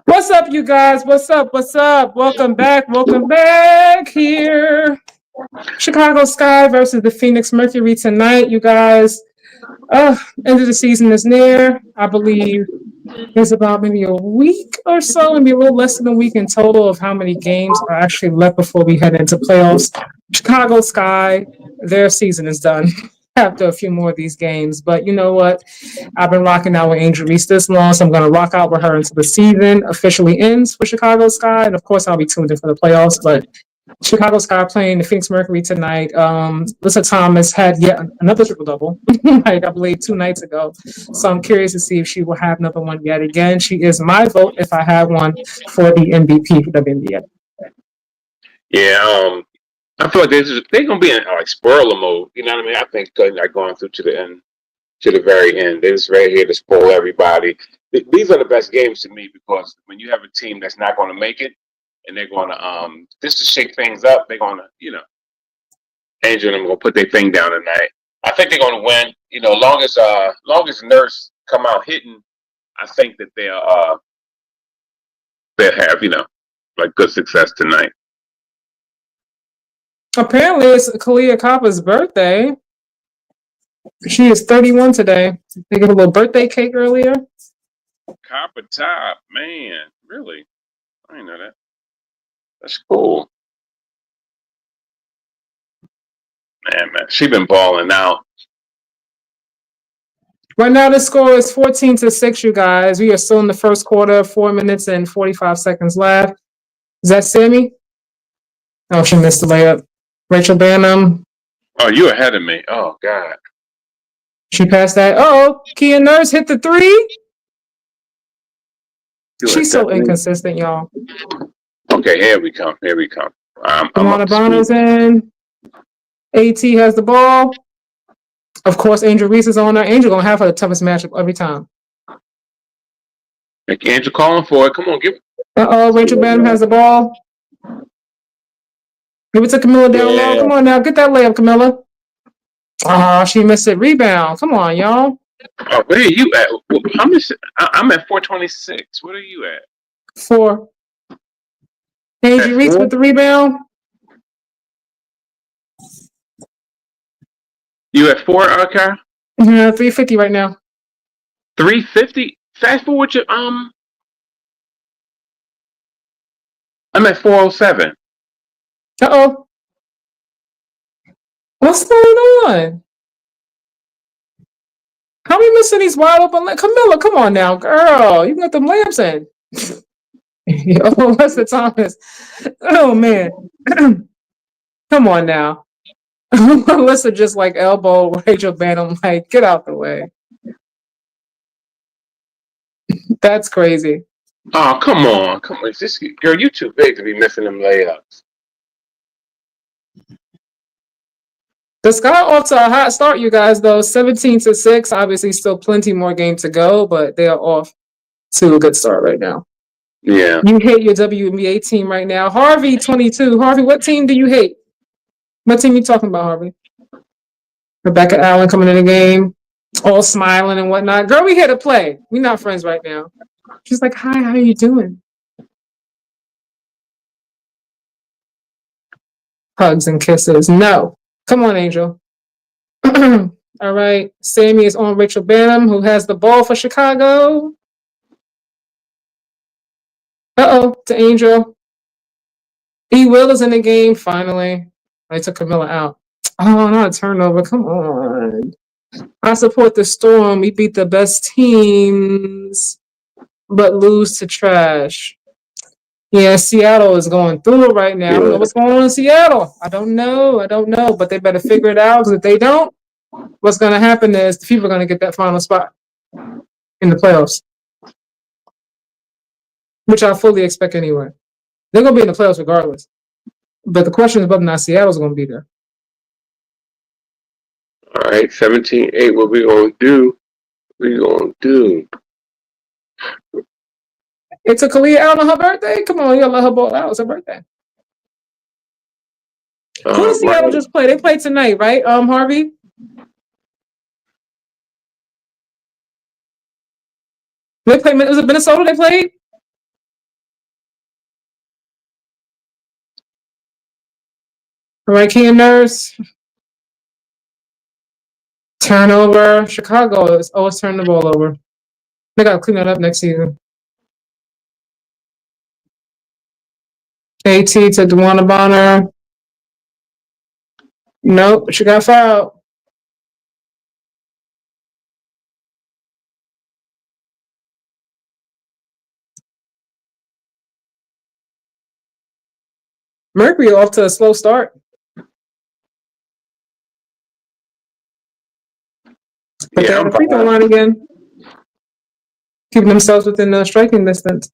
What's up, you guys? What's up? What's up? Welcome back. Welcome back here. Chicago Sky versus the Phoenix Mercury tonight, you guys. End of the season is near. I believe there's about maybe a week or so, maybe a little less than a week in total of how many games are actually left before we head into playoffs. Chicago Sky, their season is done after a few more of these games. But you know what? I've been rocking out with Angel Reese this long, so I'm going to rock out with her until the season officially ends for Chicago Sky. And of course, I'll be tuned in for the playoffs. But Chicago Sky playing the Phoenix Mercury tonight. Lisa Thomas had yet another triple double, like I believe 2 nights ago. So I'm curious to see if she will have another one yet again. She is my vote if I have one for the MVP for WNBA. Yeah, I feel like they're gonna be in like spoiler mode. You know what I mean? I think they're not going through to the end, to the very end. They're just right here to spoil everybody. These are the best games to me because when you have a team that's not going to make it, and they're going to just to shake things up, they're going to Angel and them going to put their thing down tonight. I think they're going to win. Long as Nurse come out hitting, I think that they'll have like good success tonight. Apparently, it's Kalia Kappa's birthday. She is 31 today. They got a little birthday cake earlier. Copper top, man. Really? I didn't know that. That's cool. Man, she been balling out. Right now, the score is 14-6, you guys. We are still in the first quarter, 4 minutes and 45 seconds left. Is that Sammy? Oh, she missed the layup. Rachel Bannum. Oh, you ahead of me. Oh, God. She passed that. Oh, Kia Nurse hit the three. She's so inconsistent, y'all. Okay, here we come. Amanda Bonner's in. AT has the ball. Of course, Angel Reese is on her. Angel gonna have her the toughest matchup every time. Angel calling for it. Come on, give it. Rachel Bannum has the ball. Give it to Camilla down low. Come on now, get that layup, Camilla. Oh, she missed it. Rebound. Come on, y'all. Oh, where are you at? How much? I'm at 426. What are you at? 4. Angel Reese with the rebound. You at 4, okay? Yeah, 350 right now. 350? Fast forward to I'm at 407. Uh-oh. What's going on? How are we missing these wide open Camilla, come on now, girl. You got them lamps in. Yo, Lester Thomas. Oh, man. Come on now. Melissa just like elbow Rachel Bannum, like, get out the way. That's crazy. Oh, come on. Girl, you too big to be missing them layups. The Sky off to a hot start, you guys, though. 17-6. Obviously, still plenty more game to go, but they are off to a good start right now. Yeah. You hate your WNBA team right now. Harvey, 22. Harvey, what team do you hate? What team you talking about, Harvey? Rebecca Allen coming in the game, all smiling and whatnot. Girl, we here to play. We're not friends right now. She's like, hi, how are you doing? Hugs and kisses. No. Come on, Angel. All right. Sammy is on Rachel Bannum, who has the ball for Chicago. Uh-oh, to Angel. E. Will is in the game, finally. I took Camilla out. Oh, not a turnover. Come on. I support the Storm. We beat the best teams, but lose to trash. Yeah, Seattle is going through it right now. I don't know what's going on in Seattle. I don't know. But they better figure it out, because if they don't, what's going to happen is the people are going to get that final spot in the playoffs, which I fully expect anyway. They're going to be in the playoffs regardless. But the question is whether or not Seattle's going to be there. All right, 17-8. What we going to do? It took Kalia out on her birthday? Come on, you gotta let her ball out. It's her birthday. Who does Seattle just play? They play tonight, right, Harvey? Was it Minnesota they played? All right, Key and Nurse. Turnover. Chicago is always turning the ball over. They got to clean that up next season. AT to DeWanna Bonner. Nope, she got fouled. Mercury off to a slow start. But they're on the free throw line again. Keeping themselves within the striking distance.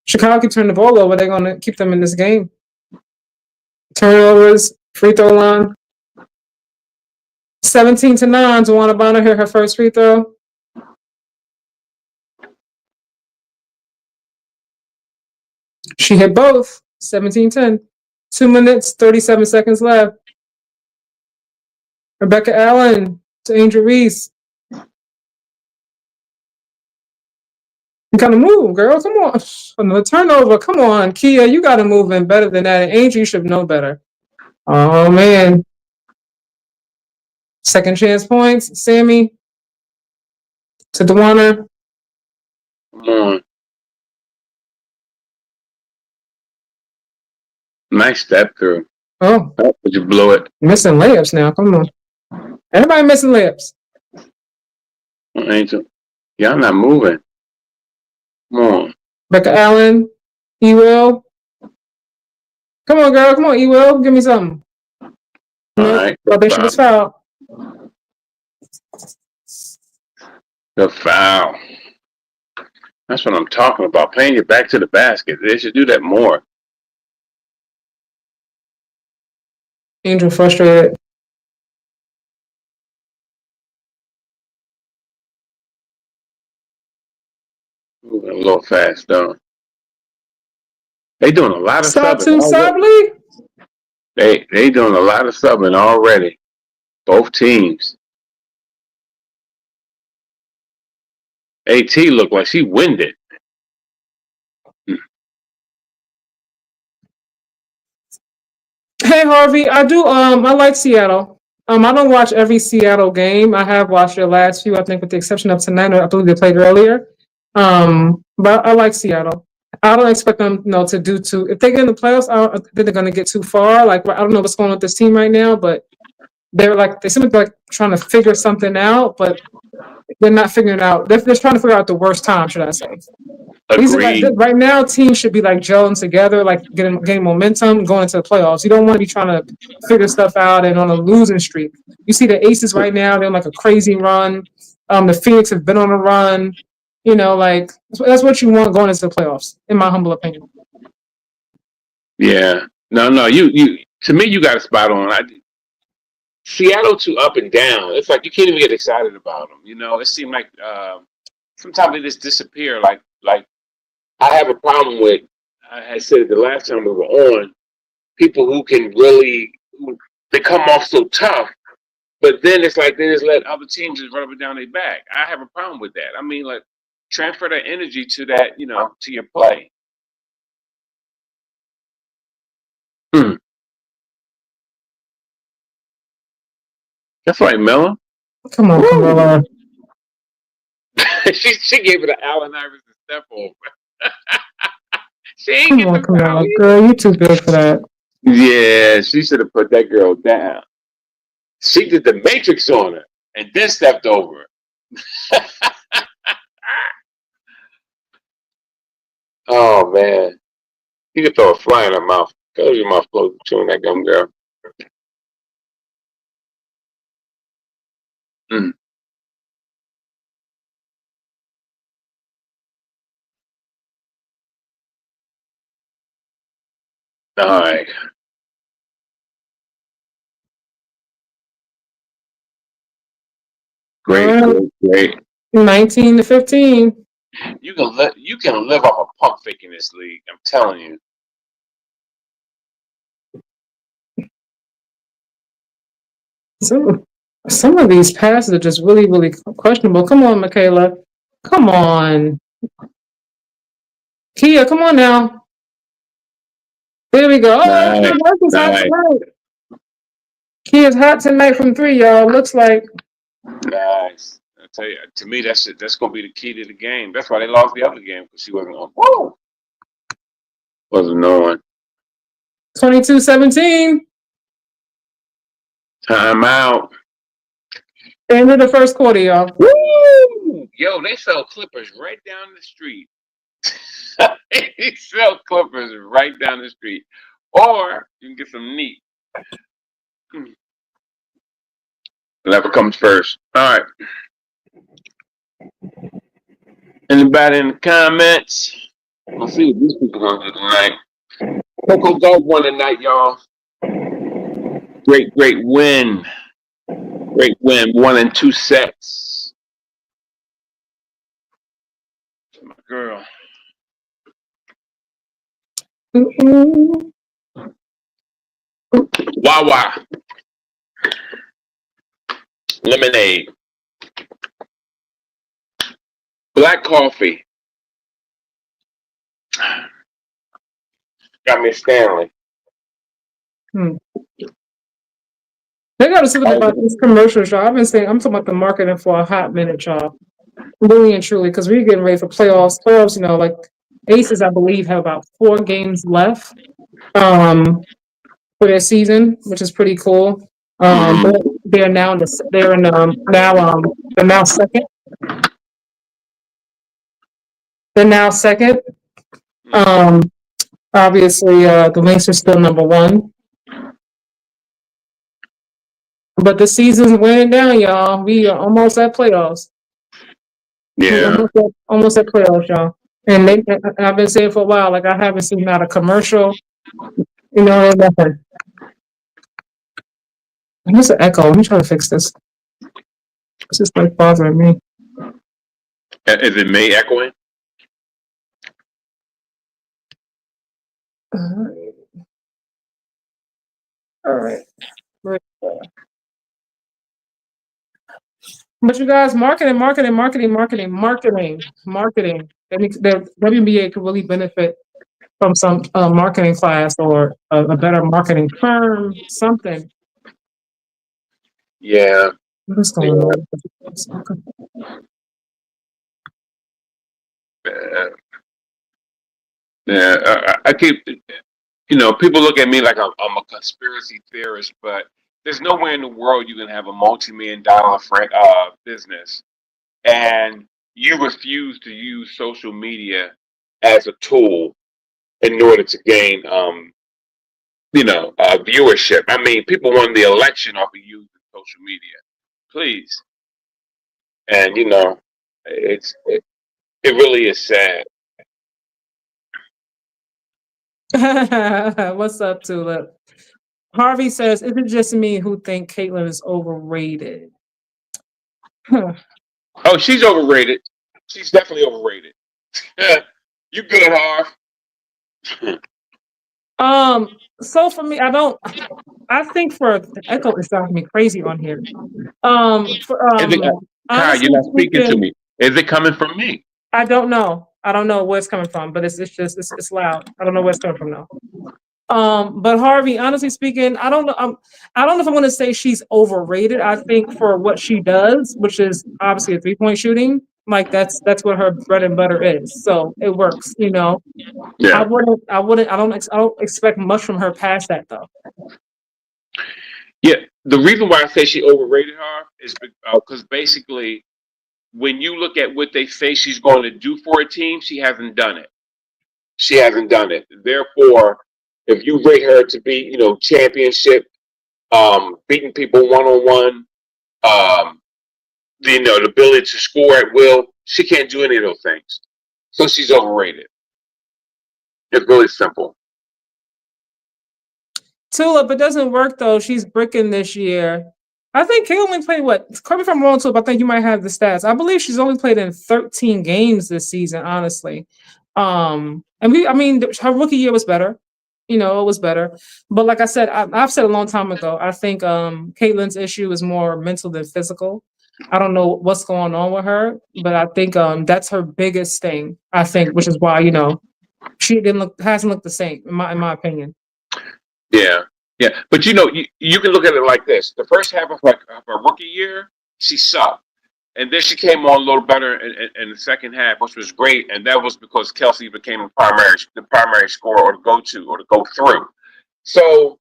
Chicago can turn the ball over. They're going to keep them in this game. Turnovers, free throw line. 17-9. DeWanna Bonner hit her first free throw. She hit both. 17-10. 2 minutes, 37 seconds left. Rebecca Allen to Angel Reese. You gotta move, girl. Come on. Another turnover. Come on, Kia. You gotta move in better than that. And Angel, you should know better. Oh, man. Second chance points. Sammy to DeWanna. Come on. Nice step through. Oh. But you blew it. Missing layups now. Come on. Everybody missing layups. Angel. Y'all not moving. Come on. Rebecca Allen. E-Will. Come on, girl. Come on, E-Will. Give me something. All right. I think she was fouled. The foul. That's what I'm talking about. Playing your back to the basket. They should do that more. Angel frustrated. Moving a little fast, though. They doing a lot of Satu subbing. Sably? They doing a lot of subbing already. Both teams. AT looked like she winded. Hey Harvey, I like Seattle. I don't watch every Seattle game. I have watched their last few, I think with the exception of tonight, I believe they played earlier. But I like Seattle. I don't expect them, to do too. If they get in the playoffs, I don't think they're going to get too far. Like, I don't know what's going on with this team right now, but they seem to be like trying to figure something out, but they're not figuring it out. They're trying to figure out the worst time, should I say? Right now, teams should be like gelling together, like getting momentum, going into the playoffs. You don't want to be trying to figure stuff out and on a losing streak. You see the Aces right now; they're on like a crazy run. The Phoenix have been on a run. That's what you want going into the playoffs, in my humble opinion. Yeah, no. You to me, you got a spot on. Seattle too up and down. It's like you can't even get excited about them. It seemed like sometimes they just disappear. Like I have a problem with. I had said it the last time we were on. People who can really they come off so tough, but then it's like they just let other teams just rub it down their back. I have a problem with that. I mean, like transfer that energy to that, to your play. That's right, Miller. Come on, Camilla. she gave it to Allen Iverson step over. She ain't Come on, Camilla. Girl, you too good for that. Yeah, she should have put that girl down. She did the Matrix on her and then stepped over her. Oh, man. You could throw a fly in her mouth. Close your mouth closed chewing that gum, girl. All right. Great. 19-15. You can live off a pump fake in this league. I'm telling you. Some of these passes are just really, really questionable. Come on, Michaela. Come on. Kia, come on now. There we go. Oh, Nice. Marcus hot tonight. Kia's hot tonight from 3, y'all. Looks like. Nice. I tell you, to me, that's gonna be the key to the game. That's why they lost the other game because she wasn't on. Whoa. Wasn't knowing. 22-17. Time out. End of the first quarter, y'all. Woo! Yo, they sell clippers right down the street. They sell clippers right down the street. Or you can get some neat. Whatever comes first. All right. Anybody in the comments? Let's see what these people gonna do tonight. Coco Golf won tonight, y'all. Great win. Great win. 1 and 2 sets. My girl. Wawa. Lemonade. Black coffee. Got me a Stanley. They got to say about this commercial, y'all. I've been saying, I'm talking about the marketing for a hot minute, y'all. Really and truly, because we're getting ready for playoffs. Playoffs, you know, like Aces, I believe, have about 4 games left for their season, which is pretty cool. But they're now they're now second. They're now second. Obviously, the Lynx are still number 1. But the season's wearing down, y'all. We are almost at playoffs. Yeah. Almost at playoffs, y'all. And I've been saying for a while, like I haven't seen not a commercial, you know, nothing. There's an echo. Let me try to fix this. It's just like bothering me. Is it me echoing? All right. But you guys, marketing. The WNBA could really benefit from some marketing class or a better marketing firm, something. Yeah. What's going on? Yeah. I keep, you know, people look at me like I'm a conspiracy theorist, but there's nowhere in the world you can have a multi-million-dollar business and you refuse to use social media as a tool in order to gain, viewership. I mean, people won the election off of using social media. Please. And, you know, it really is sad. What's up, Tulip? Harvey says, is it just me who think Caitlyn is overrated? Oh, she's overrated. She's definitely overrated. You good, Harv? So for me, I think for the echo is driving me crazy on here. Kyle, you're not speaking to me. Is it coming from me? I don't know. I don't know where it's coming from, but it's loud. I don't know where it's coming from now. But Harvey, honestly speaking, I don't know. I don't know if I'm going to say she's overrated. I think for what she does, which is obviously a 3-point shooting, like that's what her bread and butter is. So it works, you know. Yeah. I don't expect much from her past that though. Yeah, the reason why I say she overrated her is because basically, when you look at what they say she's going to do for a team, she hasn't done it. She hasn't done it. Therefore, if you rate her to be, you know, championship, beating people 1-on-1, the ability to score at will, she can't do any of those things. So she's overrated. It's really simple. Tulip, it doesn't work though. She's bricking this year. I think Caitlyn played what? Correct me if I'm wrong, Tulip. I think you might have the stats. I believe she's only played in 13 games this season, honestly. Her rookie year was better. You know, it was better. But like I said, I've said a long time ago, I think Caitlyn's issue is more mental than physical. I don't know what's going on with her, but I think that's her biggest thing. I think, which is why she hasn't looked the same in my opinion. Yeah, yeah. But you can look at it like this: the first half of her rookie year, she sucked, and then she came on a little better in the second half, which was great. And that was because Kelsey became the primary scorer or the go-to or the go-through. So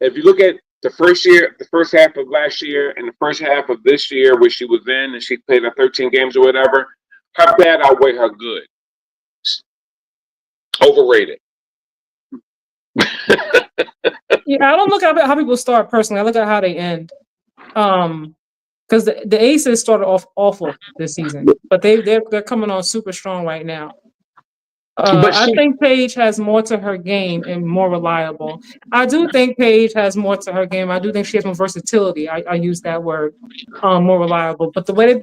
if you look at the first half of last year, and the first half of this year, where she was in, and she played her 13 games or whatever, her bad outweigh her good. Overrated. Yeah, I don't look at how people start personally. I look at how they end. Because the Aces started off awful this season, but they're coming on super strong right now. But I think Paige has more to her game and more reliable. I do think Paige has more to her game. I do think she has more versatility. I use that word, more reliable. But the way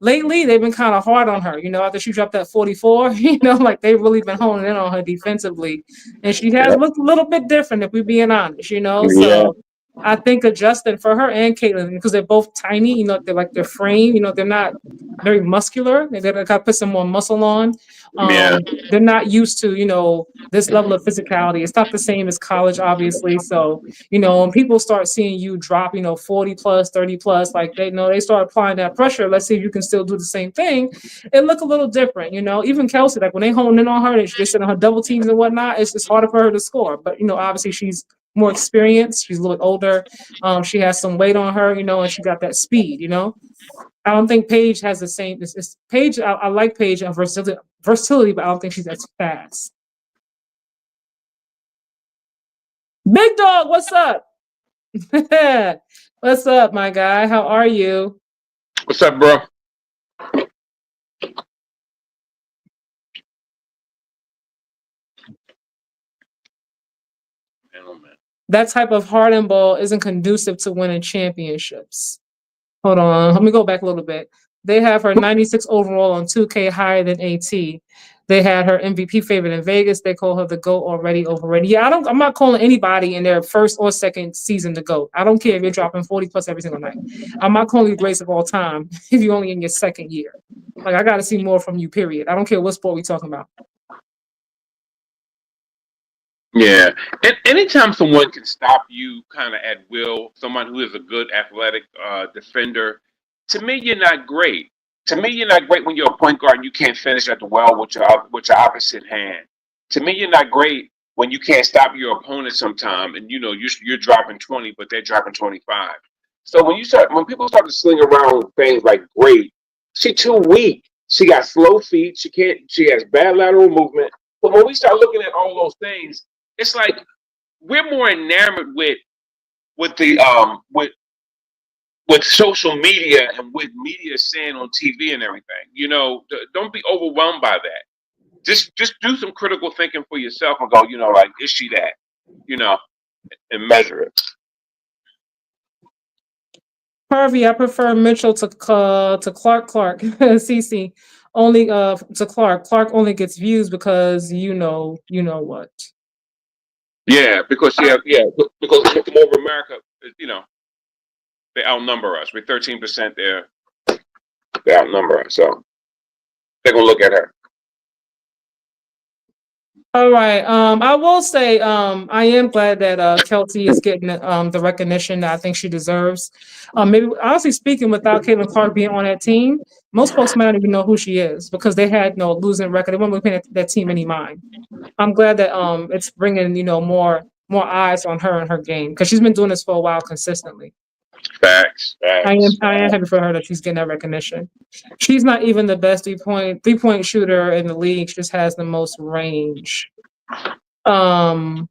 lately they've been kind of hard on her. After she dropped that 44, like they've really been honing in on her defensively, and she has looked a little bit different if we're being honest. yeah, So I think adjusting for her and Caitlin because they're both tiny. They're like their frame. They're not very muscular. They got to put some more muscle on. yeah, They're not used to this level of physicality. It's not the same as college, obviously. So when people start seeing you drop 40 plus 30 plus, like they start applying that pressure. Let's see if you can still do the same thing. It look a little different. Even Kelsey, like when they hone in on her, they sit on her double teams and whatnot. It's harder for her to score, but obviously she's more experienced, she's a little bit older, she has some weight on her, and she got that speed. I don't think Paige has the same. It's Paige. I like Paige and versatility, but I don't think she's as fast. Big dog, what's up? What's up, my guy? How are you? what's up, bro? That type of hardened ball isn't conducive to winning championships. Hold on, let me go back a little bit. They have her 96 overall on 2K, higher than AT. They had her MVP favorite in Vegas. They call her the GOAT already, overrated. Yeah, I'm not calling anybody in their first or second season the GOAT. I don't care if you're dropping 40 plus every single night. I'm not calling you greatest of all time if you're only in your second year. Like I got to see more from you. Period. I don't care what sport we're talking about. Yeah, and anytime someone can stop you kind of at will, someone who is a good athletic defender, to me you're not great. To me, you're not great when you're a point guard and you can't finish at the well with your opposite hand. To me, you're not great when you can't stop your opponent sometime, and you're dropping 20, but they're dropping 25. So when people start to sling around things like great, she's too weak. She got slow feet. She can't. She has bad lateral movement. But when we start looking at all those things, it's like we're more enamored with the with social media and with media saying on TV and everything. Don't be overwhelmed by that. Just do some critical thinking for yourself and go, like, is she that? And measure it. Harvey, I prefer Mitchell to Clark. CC only to Clark. Clark only gets views because you know what. Yeah, because because over America, they outnumber us. We're 13% there. They outnumber us, so they're gonna look at her. All right. I will say I am glad that Kelsey is getting the recognition that I think she deserves. Maybe honestly speaking, without Caitlin Clark being on that team, most folks might not even know who she is because they had no losing record. They weren't paying that team any mind. I'm glad that it's bringing more eyes on her and her game because she's been doing this for a while consistently. Facts. I am happy for her that she's getting that recognition. She's not even the best three-point shooter in the league. She just has the most range. Tulip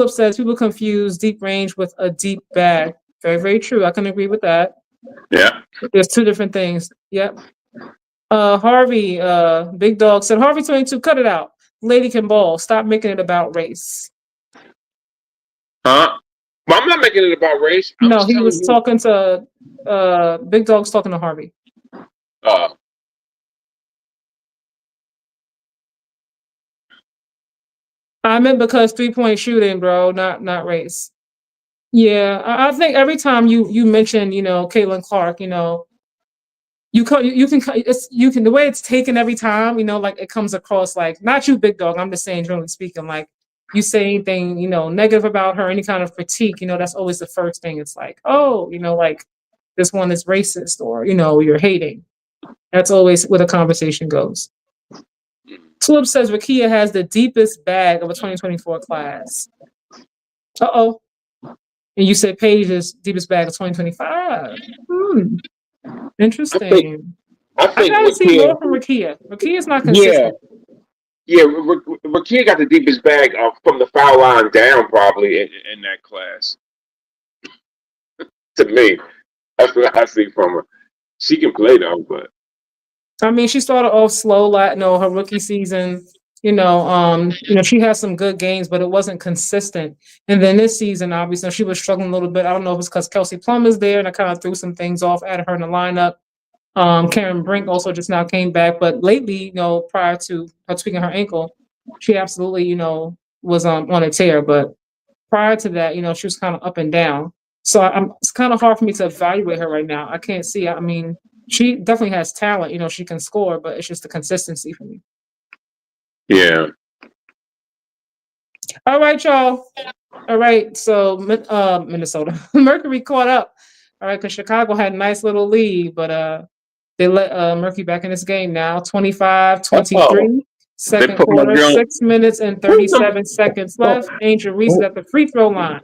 says people confuse deep range with a deep bag. Very, very true. I can agree with that. Yeah. There's two different things. Yep. Harvey, Big Dog said, Harvey 22, cut it out. Lady can ball. Stop making it about race. Huh? Well, I'm not making it about race. No, he was talking to Big Dog's talking to Harvey. I meant because 3-point shooting, bro, not race. Yeah, I think every time you mention, Caitlin Clark, you can the way it's taken every time, like it comes across like, not you, big dog. I'm just saying, generally speaking, like you say anything, negative about her, any kind of critique, that's always the first thing. It's like, oh, like this one is racist, or you're hating. That's always where the conversation goes. Tulip says Rakia has the deepest bag of a 2024 class. Uh-oh. And you said Paige's deepest bag of 2025. Interesting. I think gotta see more from Rakia. Rakia's not consistent. Yeah, Rakia got the deepest bag from the foul line down, probably in that class. To me, that's what I see from her. She can play though, but I mean, she started off slow, her rookie season. She had some good games, but it wasn't consistent. And then this season, obviously, she was struggling a little bit. I don't know if it's because Kelsey Plum is there, and I kind of threw some things off, added her in the lineup. Karen Brink also just now came back, but lately, prior to her tweaking her ankle, she absolutely, was on a tear. But prior to that, she was kind of up and down. So it's kind of hard for me to evaluate her right now. I can't see. I mean, she definitely has talent. She can score, but it's just the consistency for me. Yeah. All right, y'all. All right. So Minnesota, Mercury caught up. All right, because Chicago had a nice little lead, but they let Mercury back in this game now. 25-23. Second quarter, 6 minutes and 37 seconds left. Angel Reese is at the free throw line.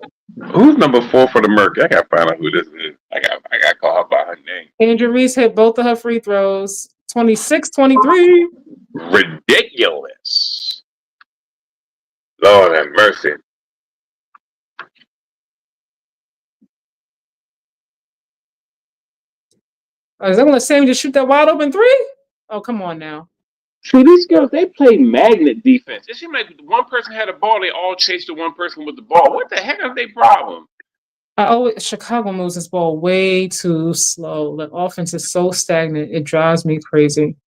Who's number 4 for the Mercury? I gotta find out who this is. I gotta call her by her name. Angel Reese hit both of her free throws. 26-23. Ridiculous. Lord have mercy. Is that going to say just shoot that wide open three? Oh, come on now. See, these girls, they play magnet defense. It seemed like one person had a ball, they all chased the one person with the ball. What the heck is their problem? Chicago moves this ball way too slow. The offense is so stagnant. It drives me crazy.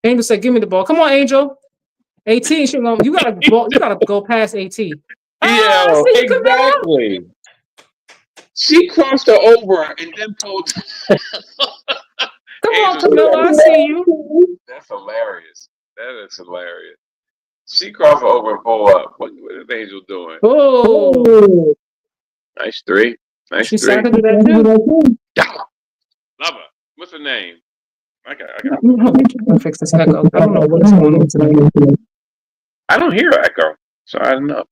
Angel said, "Give me the ball. Come on, Angel. AT, you gotta go past AT. Yeah, exactly. She crossed her over and then told. Come on, Camilla, I see you. That's hilarious. That is hilarious. She crossed her over and pulled up. What is Angel doing? Oh, nice three. Nice she three. She do that too. Love her. What's her name? I gotta fix this echo. I don't know what's going on today. I don't hear an echo, so I don't know.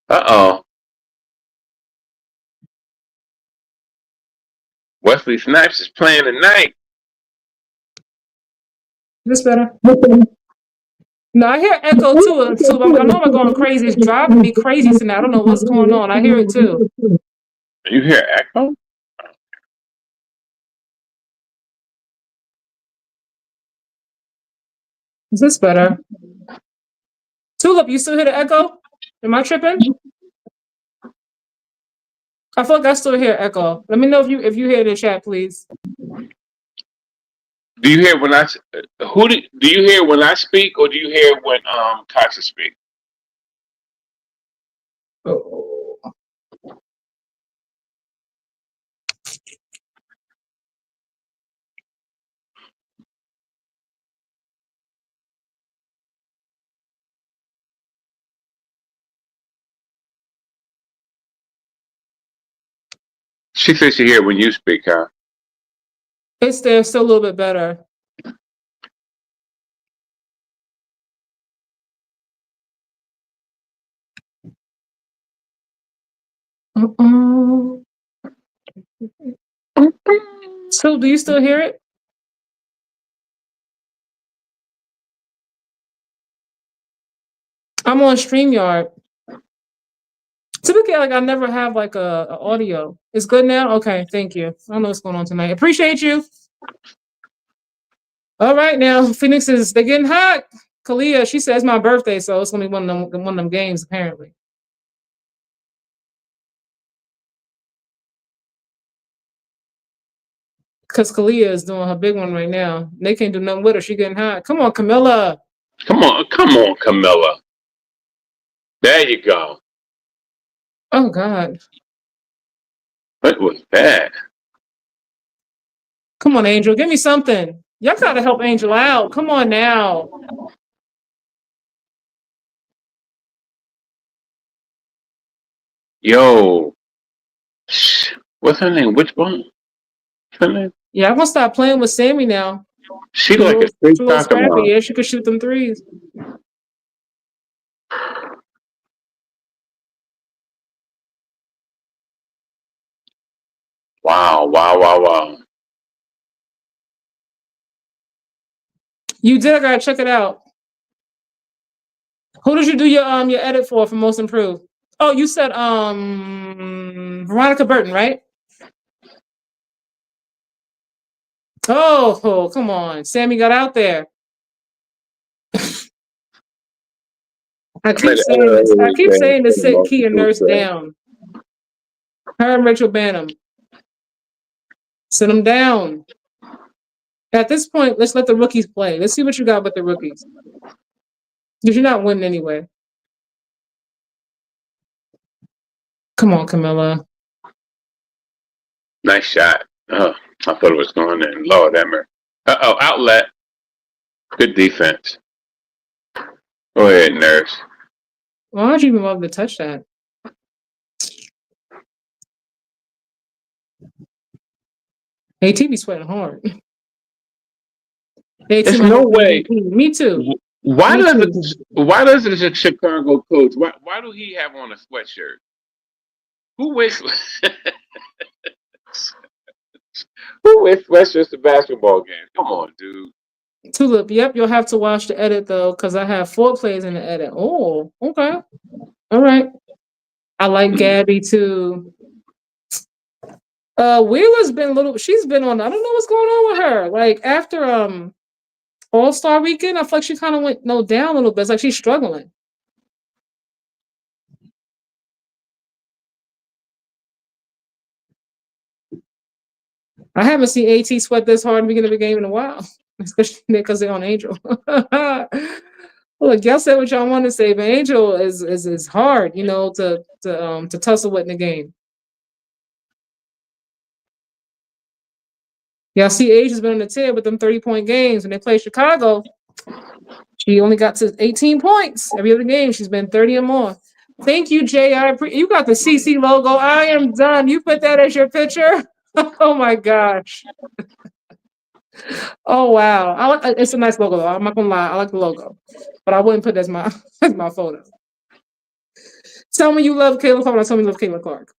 Uh-oh. Wesley Snipes is playing tonight. This better? No, I hear echo too. I know I'm going crazy. It's driving me crazy tonight. I don't know what's going on. I hear it too. You hear echo? Is this better? Tulip, you still hear the echo? Am I tripping? I feel like I still hear echo. Let me know if you hear the chat, please. Do you hear when do you hear when I speak, or do you hear when Kasha speak? Oh. She says she hear when you speak, huh? It's there, still a little bit better. So, do you still hear it? I'm on StreamYard. Typically, I never have a audio. It's good now? Okay, thank you. I don't know what's going on tonight. Appreciate you. All right, now Phoenix they're getting hot. Kalia, she says my birthday, so it's gonna be one of them games apparently. Because Kalia is doing her big one right now. They can't do nothing with her. She getting hot. Come on, Camilla. Come on, Camilla. There you go. Oh God. What was that? Come on, Angel. Give me something. Y'all gotta help Angel out. Come on now. Yo, what's her name? Which one? What's her name? Yeah, I'm gonna stop playing with Sammy now. She She's like a street a little soccer scrappy. mom. Yeah, she could shoot them threes. Wow, wow, wow, wow. You did. I gotta check it out. Who did you do your edit for most improved? Oh, you said Veronica Burton, right? Oh, come on. Sammy got out there. I keep saying this. I keep saying to sit Kia Nurse down. Her and Rachel Bannum. Sit them down. At this point, let's let the rookies play. Let's see what you got with the rookies. Because you're not winning anyway. Come on, Camilla. Nice shot. Oh, I thought it was going in. Lord Emmer. Uh-oh, outlet. Good defense. Go ahead, Nurse. Why don't you even bother to touch that? AT be sweating hard. There's no way. Me too. Why Me does too. the Chicago coach? Why do he have on a sweatshirt? Who wears who wears sweatshirts to basketball games? Come on, dude. Tulip, yep, you'll have to watch the edit though, because I have 4 plays in the edit. Oh, okay. All right. I like Gabby too. Wheeler's been a little, she's been on, I don't know what's going on with her. Like after All-Star weekend, I feel like she kind of went down a little bit. It's like she's struggling. I haven't seen AT sweat this hard in the beginning of the game in a while, especially because they're on Angel. Look, y'all said what y'all want to say, but Angel is hard, to tussle with in the game. Y'all see Asia's been on the tear with them 30-point games. When they play Chicago, she only got to 18 points. Every other game, she's been 30 or more. Thank you, Jay. You got the CC logo. I am done. You put that as your picture? Oh, my gosh. Oh, wow. It's a nice logo, though. I'm not going to lie. I like the logo. But I wouldn't put it as my, as my photo. Tell me you love Kayla Clark. Tell me you love Kayla Clark.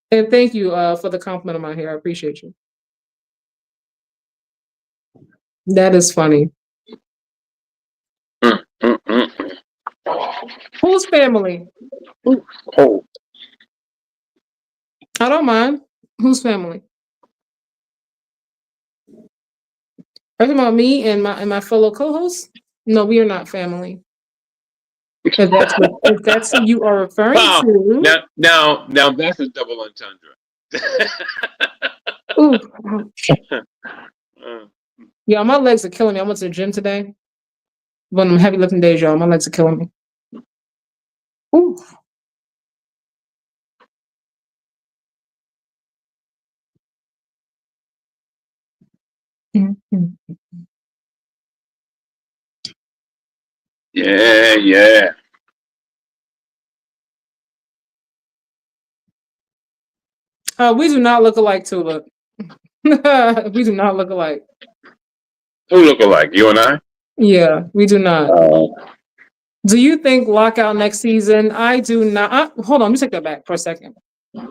And thank you for the compliment on my hair. I appreciate you. That is funny. Whose family? Oh. I don't mind. Whose family? Are you talking about me and my fellow co-hosts? No, we are not family. If that's who you are referring to. Now that's a double entendre. Ooh. Yeah, my legs are killing me. I went to the gym today. One of them heavy lifting days, y'all. My legs are killing me. Ooh. Mm-hmm. Yeah. We do not look alike, Tulip. We do not look alike. Who look alike? You and I? Yeah, we do not. Do you think lockout next season? I do not. Hold on, let me take that back for a second.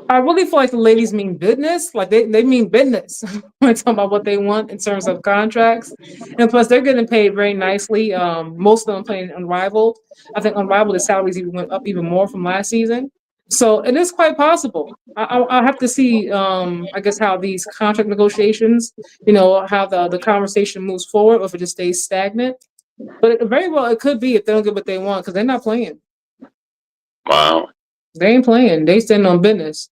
I really feel like the ladies mean business. Like they mean business when talking about what they want in terms of contracts. And plus they're getting paid very nicely. Most of them playing Unrivaled. I think Unrivaled, the salaries even went up even more from last season. So it is quite possible. I'll have to see, I guess, how these contract negotiations, how the conversation moves forward, or if it just stays stagnant. But very well, it could be if they don't get what they want, because they're not playing. Wow. They ain't playing. They stand on business.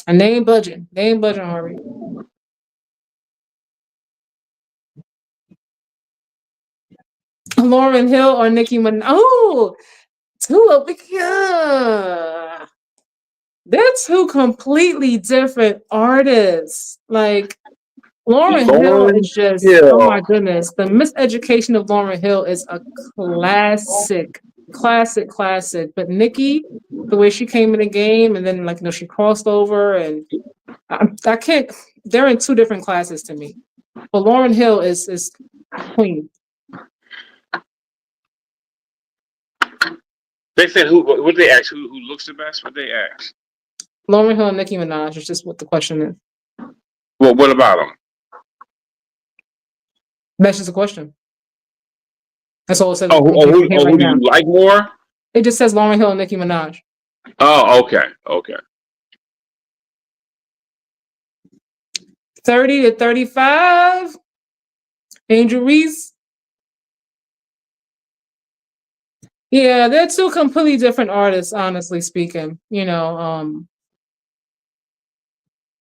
And they ain't budging. They ain't budging, Harvey. Lauren Hill or Nicki Minaj. Oh, Yeah. They're two completely different artists. Like Lauryn Hill is Lauren just, oh my Hill. goodness. The Miseducation of Lauryn Hill is a classic, classic, classic. But Nicki, the way she came in the game and then, like, she crossed over, and I can't, they're in two different classes to me. But Lauryn Hill is queen. They said who? What they ask? Who looks the best? What they ask? Lauryn Hill and Nicki Minaj is just what the question is. Well, what about them? That's just a question. That's all it says. Who Right do now. you like more? It just says Lauryn Hill and Nicki Minaj. Oh, okay. 30 to 35. Angel Reese. Yeah, they're two completely different artists, honestly speaking.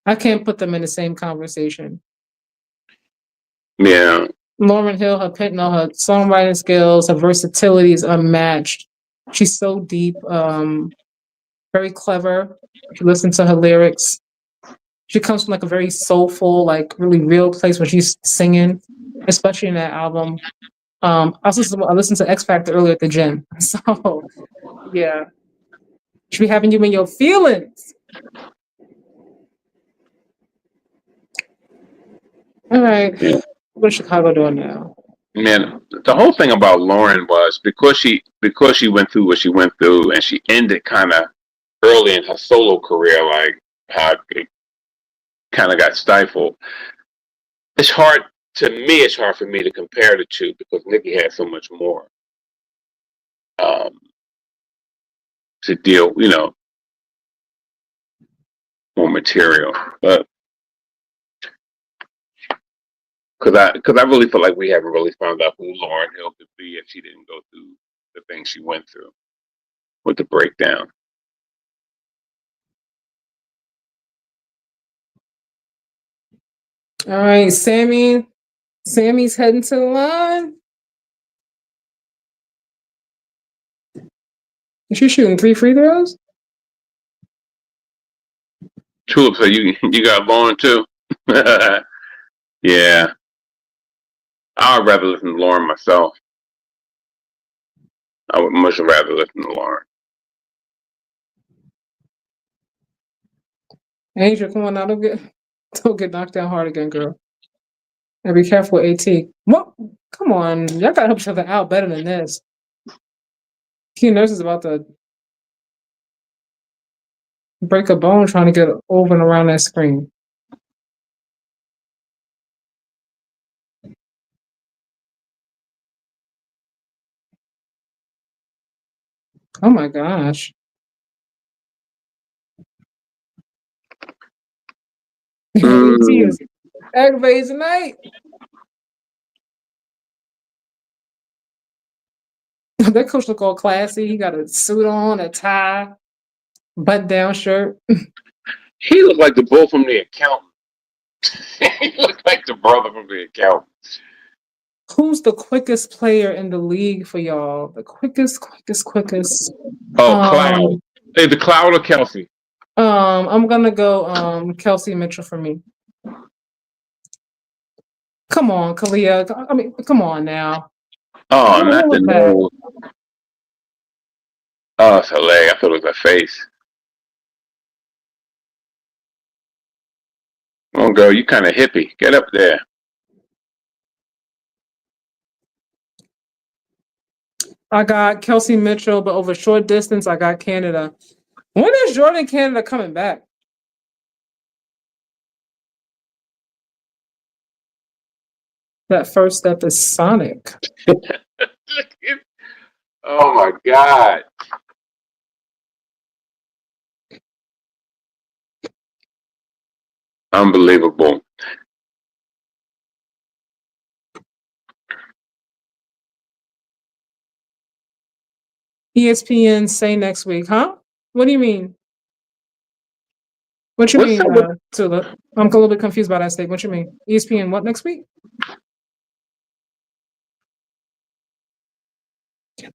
I can't put them in the same conversation. Yeah. Lauryn Hill, her songwriting skills, her versatility is unmatched. She's so deep, very clever. If you listen to her lyrics, she comes from like a very soulful, like really real place when she's singing, especially in that album. I listened to X Factor earlier at the gym. So yeah. Should be having you in your feelings. All right. Yeah. What's Chicago doing now? Man, the whole thing about Lauren was because she went through what she went through, and she ended kind of early in her solo career, like how it kind of got stifled. It's hard for me to compare the two because Nicki had so much more to deal, more material. But because I really feel like we haven't really found out who Lauryn Hill could be if she didn't go through the things she went through with the breakdown. All right, Sammy's heading to the line. Is she shooting 3 free throws? Tulip, so you got Lauren too? Yeah. I'd rather listen to Lauren myself. I would much rather listen to Lauren. Angel, come on now, don't get knocked down hard again, girl. And be careful, AT. What? Come on, y'all gotta help each other out better than this. Key Nurse is about to break a bone trying to get over and around that screen. Oh my gosh. AT is aggravated tonight. That coach look all classy. He got a suit on, a tie, button-down shirt. He looked like the bull from The Accountant. He looked like the brother from The Accountant. Who's the quickest player in the league for y'all? The quickest. Oh, Cloud. Hey, the Cloud or Kelsey? I'm gonna go Kelsey Mitchell for me. Come on, Kalia. I mean, come on now. Oh, not the nose. Oh, it's her leg. I thought it was her face. Come on, girl. You kind of hippie. Get up there. I got Kelsey Mitchell, but over short distance, I got Canada. When is Jordan Canada coming back? That first step is Sonic. Oh my God. Unbelievable. ESPN say next week, huh? What do you mean? What you What's mean, up with- Tula? I'm a little bit confused by that statement. What you mean? ESPN what next week?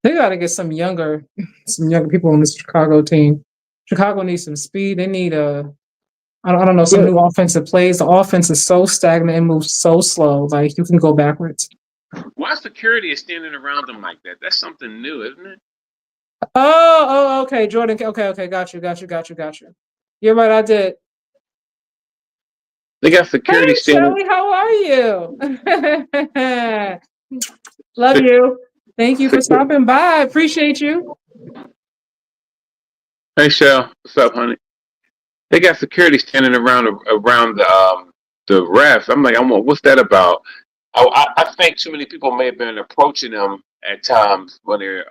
They got to get some younger people on this Chicago team. Chicago needs some speed. They need I don't know, some Well, new offensive plays. The offense is so stagnant and moves so slow. Like you can go backwards. why security is standing around them like that? That's something new, isn't it? Okay, Jordan. Okay, got you. You're right. I did. They got Hey, security standing. Shelly, how are you? Love you. Thank you for stopping by. Appreciate you. Hey, Shell, what's up, honey? They got security standing around the refs. I'm like, what's that about? I think too many people may have been approaching them at times when they're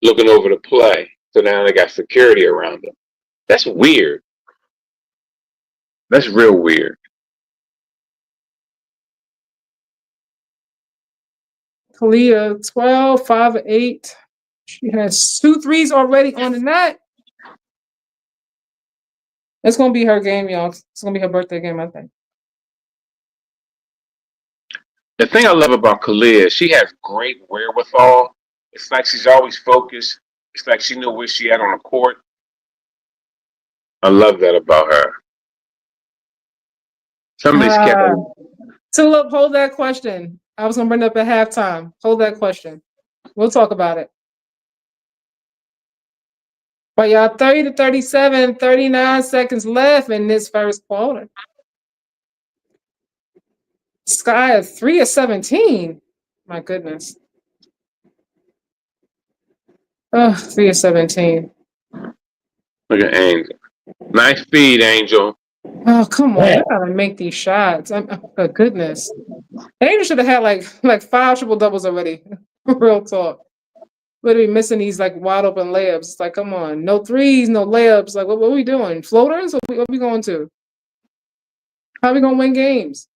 looking over the play. So now they got security around them. That's weird. That's real weird. Kalia, 12, 5, 8. She has 2 threes already on the net. It's gonna be her game, y'all. It's gonna be her birthday game, I think. The thing I love about Kalia is she has great wherewithal. It's like she's always focused. It's like she knows where she at on the court. I love that about her. Somebody's kept. Tulip, hold that question. I was gonna bring it up at halftime. Hold that question. We'll talk about it. But y'all, 30 to 37, 39 seconds left in this first quarter. Sky at 3 of 17. My goodness. Oh, 3 of 17. Look at Angel. Nice feed, Angel. Oh, come on. I gotta make these shots. Oh, goodness. Angel should have had like 5 triple doubles already. Real talk. Literally missing these like wide open layups. It's like, come on. No threes, no layups. Like, what are we doing? Floaters? What are we going to? How are we gonna win games?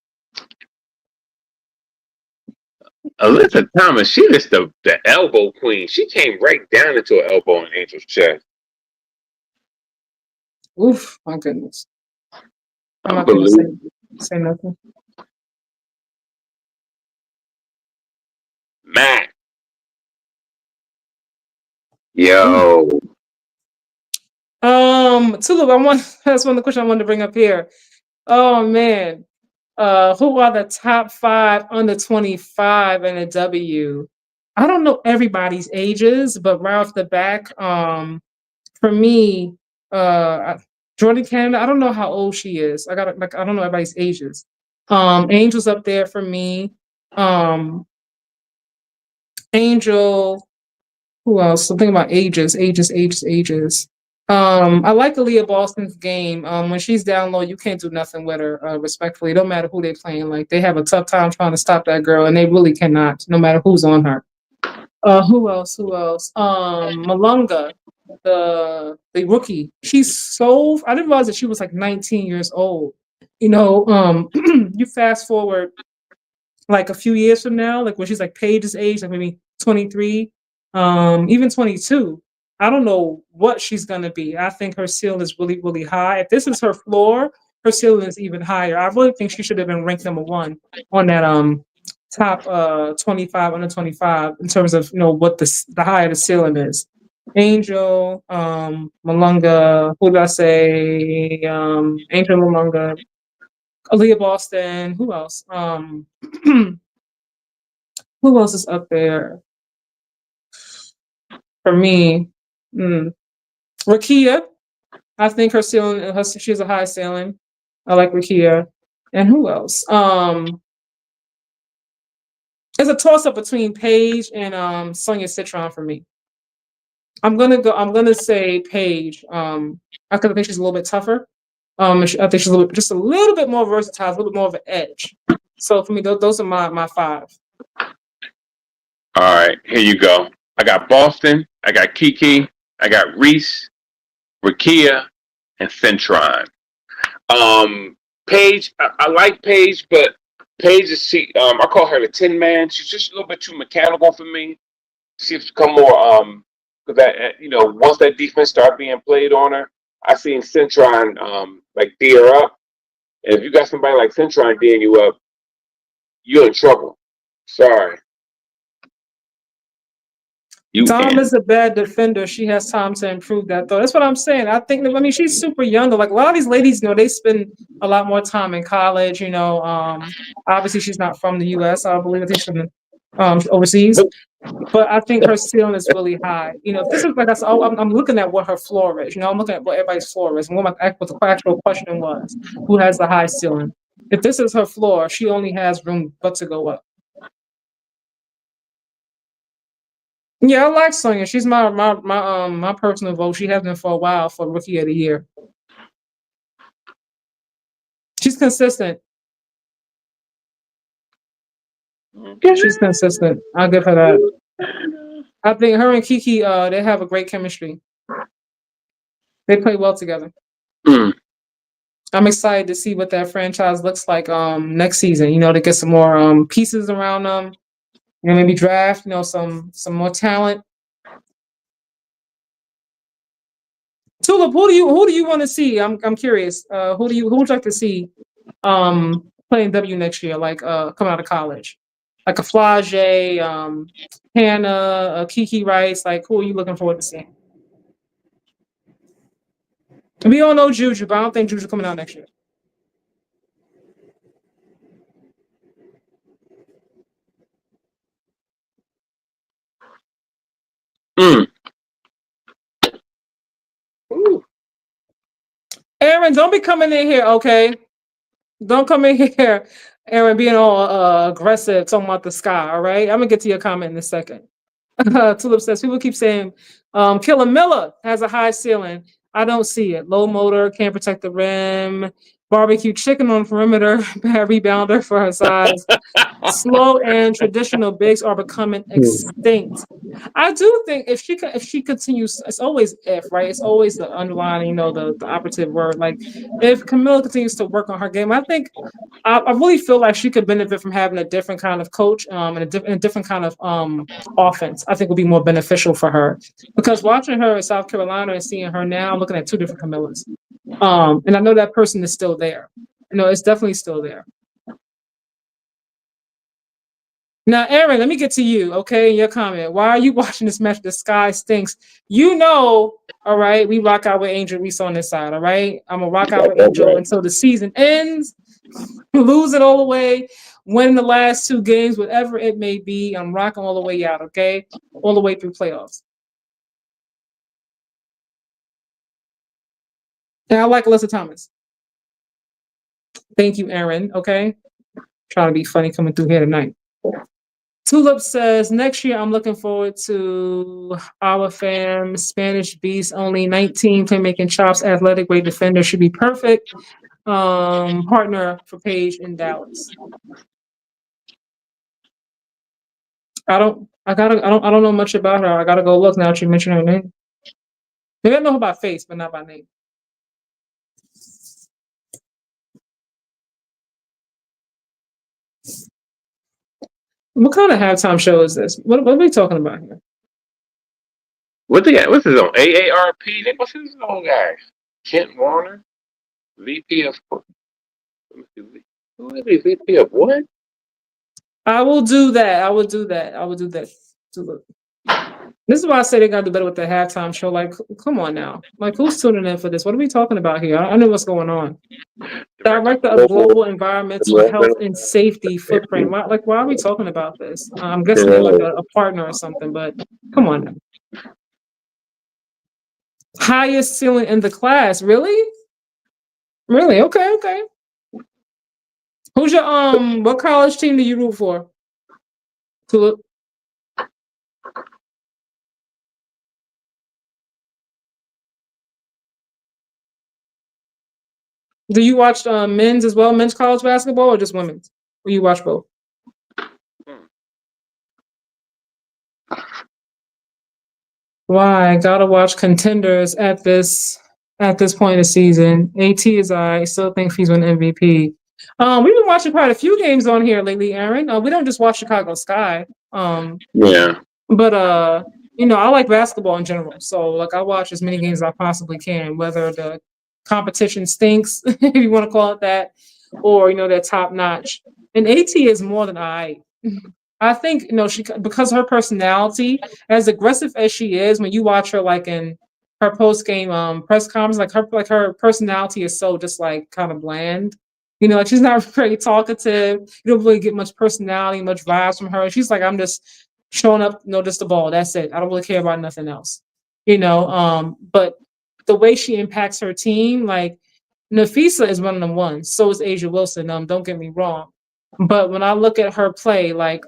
Alyssa Thomas, she is the elbow queen. She came right down into an elbow in Angel's chest. Oof, my goodness. I'm not gonna say nothing. Matt. Yo. Tulip, that's one of the questions I wanted to bring up here. Oh man. Who are the top 5 under 25 in a W? I don't know everybody's ages, but right off the back, for me, Jordan Canada, I don't know how old she is. I don't know everybody's ages. Angel's up there for me. Angel, who else? Something about ages. I like Aaliyah Boston's game. When she's down low, you can't do nothing with her, respectfully. No matter who they're playing. Like they have a tough time trying to stop that girl, and they really cannot, no matter who's on her. Who else? Malunga, the rookie. I didn't realize that she was like 19 years old. You know, you fast forward like a few years from now, like when she's like Paige's age, like maybe 23, even 22. I don't know what she's gonna be. I think her ceiling is really, really high. If this is her floor, her ceiling is even higher. I really think she should have been ranked number 1 on that top 25 under 25 in terms of what the higher the ceiling is. Angel, Malunga, who did I say? Angel Malunga, Aaliyah Boston, who else? Who else is up there? For me, Rakia. I think her ceiling, she has a high ceiling. I like Rakia. And who else? It's a toss up between Paige and Sonia Citron for me. I'm gonna say Paige. I think she's a little bit tougher. I think she's just a little bit more versatile, a little bit more of an edge. So for me, those are my 5. All right, here you go. I got Boston. I got Kiki. I got Reese, Rakia, and Centron. Paige. I like Paige, but Paige is I call her the Tin Man. She's just a little bit too mechanical for me. She's become more that once that defense start being played on her, I seen Centron like D her up. And if you got somebody like Centron D'ing you up, you're in trouble. Sorry. You Tom can. is a bad defender. She has time to improve that, though. That's what I'm saying. I think that, I mean, she's super young, though. Like, a lot of these ladies, they spend a lot more time in college, Obviously, she's not from the U.S. I believe that she's from overseas. But I think her ceiling is really high. If this is like I said, I'm looking at what her floor is. I'm looking at what everybody's floor is. And what the actual question was, who has the high ceiling? If this is her floor, she only has room but to go up. Yeah, I like Sonya. She's my personal vote. She has been for a while for Rookie of the Year. She's consistent. She's consistent. I'll give her that. I think her and Kiki, they have a great chemistry. They play well together. I'm excited to see what that franchise looks like next season. To get some more pieces around them. Maybe draft, some more talent. Tulip, who do you want to see? I'm curious. Who would you like to see playing W next year, like coming out of college? Like a Flage, Hannah, Kiki Rice, like who are you looking forward to seeing? We all know Juju, but I don't think Juju coming out next year. Aaron, don't be coming in here, okay? Don't come in here, Aaron, being all aggressive, talking about the sky, all right? I'm going to get to your comment in a second. Tulip says, people keep saying Killer Miller has a high ceiling. I don't see it. Low motor, can't protect the rim. Barbecue chicken on perimeter, bad rebounder for her size. Slow and traditional bigs are becoming extinct. I do think if she continues, it's always if, right? It's always the underlying, the operative word. Like if Camilla continues to work on her game, I think I really feel like she could benefit from having a different kind of coach and a different kind of offense. I think would be more beneficial for her because watching her in South Carolina and seeing her now, I'm looking at two different Camillas. And I know that person is still there. It's definitely still there. Now, Aaron, let me get to you, okay, in your comment. Why are you watching this match? The sky stinks. All right, we rock out with Angel Reese on this side, all right? I'm going to rock out with Angel until the season ends, lose it all the way, win the last two games, whatever it may be. I'm rocking all the way out, okay? All the way through playoffs. And I like Alyssa Thomas. Thank you, Aaron, okay? Trying to be funny coming through here tonight. Tulip says, next year I'm looking forward to our fam, Spanish Beast, only 19, playmaking chops, athletic, great defender, should be perfect. Partner for Paige in Dallas. I don't know much about her. I gotta go look now that you mentioned her name. Maybe I know her by face, but not by name. What kind of halftime show is this? What are we talking about here? What they got? What's his own? AARP? What's his own guy? Kent Warner? VP of... Who is he? VP of what? I will do that. This is why I say they got to do better with the halftime show. Like, come on now. Like, who's tuning in for this? What are we talking about here? I know what's going on. Director of Global Environmental Health and Safety Footprint. Why are we talking about this? I'm guessing they're like a partner or something, but come on now. Highest ceiling in the class. Really? Really? Okay. Who's your what college team do you root for? Tulip. Do you watch men's as well, men's college basketball, or just women's? Or you watch both? Why? Gotta watch contenders at this point in the season. AT is I still think he's win MVP. We've been watching quite a few games on here lately, Aaron. We don't just watch Chicago Sky. Yeah. But I like basketball in general. So like I watch as many games as I possibly can, whether the competition stinks, if you want to call it that, or they're top notch. And AT is more than I I think she because her personality, as aggressive as she is, when you watch her like in her post game press conference, like her personality is so just like kind of bland. Like she's not very talkative. You don't really get much personality, much vibes from her. She's like, I'm just showing up, just the ball. That's it. I don't really care about nothing else. But the way she impacts her team, like Nafisa is one of them ones. So is Asia Wilson. Don't get me wrong. But when I look at her play, like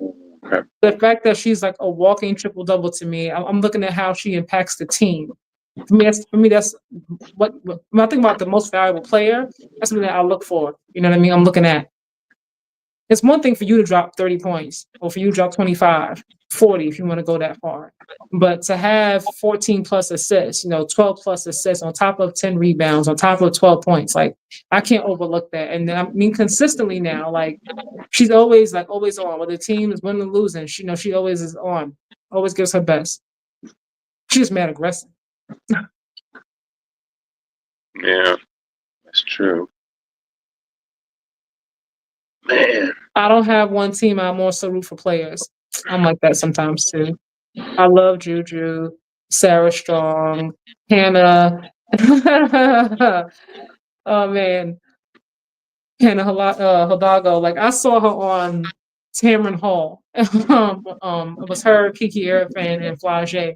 the fact that she's like a walking triple double to me, I'm looking at how she impacts the team. For me, that's when I think about the most valuable player. That's something that I look for. You know what I mean? I'm looking at. It's one thing for you to drop 30 points or for you to drop 25, 40 if you want to go that far. But to have 14 plus assists, 12 plus assists on top of 10 rebounds, on top of 12 points, like I can't overlook that. And I mean, consistently now, like she's always on. Whether the team is winning or losing, she always is on, always gives her best. She's mad aggressive. Yeah, that's true. Man, I don't have one team. I more so root for players. I'm like that sometimes too. I love Juju, Sarah Strong, Hannah. Oh man, Hannah Hidalgo. Like I saw her on Tamron Hall. It was her, Kiki Arifan, and Flage.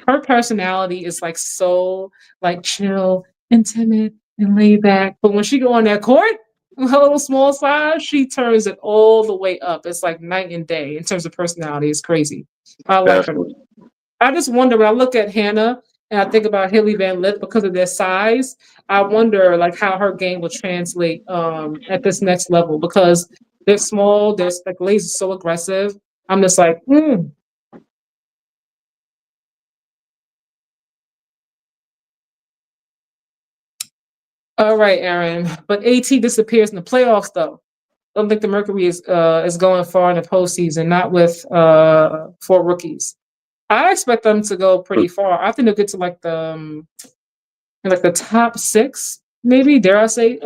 Her personality is like so like chill and timid and laid back, but when she go on that court, with her little small size, she turns it all the way up. It's like night and day in terms of personality. It's crazy. I like her. definitely. I just wonder when I look at Hannah and I think about Haley Van Lith because of their size. I wonder like how her game will translate at this next level because they're small. They're like Lays so aggressive. I'm just like, All right, Aaron. But AT disappears in the playoffs though. I don't think the Mercury is going far in the postseason, not with 4 rookies. I expect them to go pretty far. I think they'll get to like the top 6, maybe. Dare I say,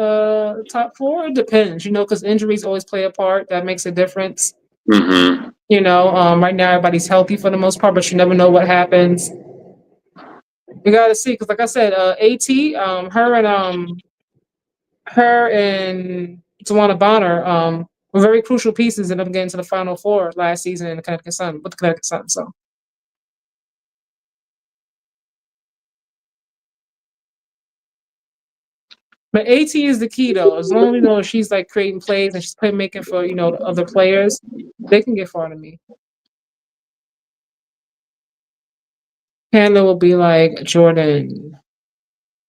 top 4? It depends, because injuries always play a part. That makes a difference. Mm-hmm. Right now everybody's healthy for the most part, but you never know what happens. We gotta see, because like I said, AT, her and Tawana Bonner, were very crucial pieces in them getting to the Final Four last season in the Connecticut Sun with the Connecticut Sun. So. But AT is the key though. As long as she's like creating plays and she's playmaking for the other players, they can get far to me. Hannah will be like Jordan.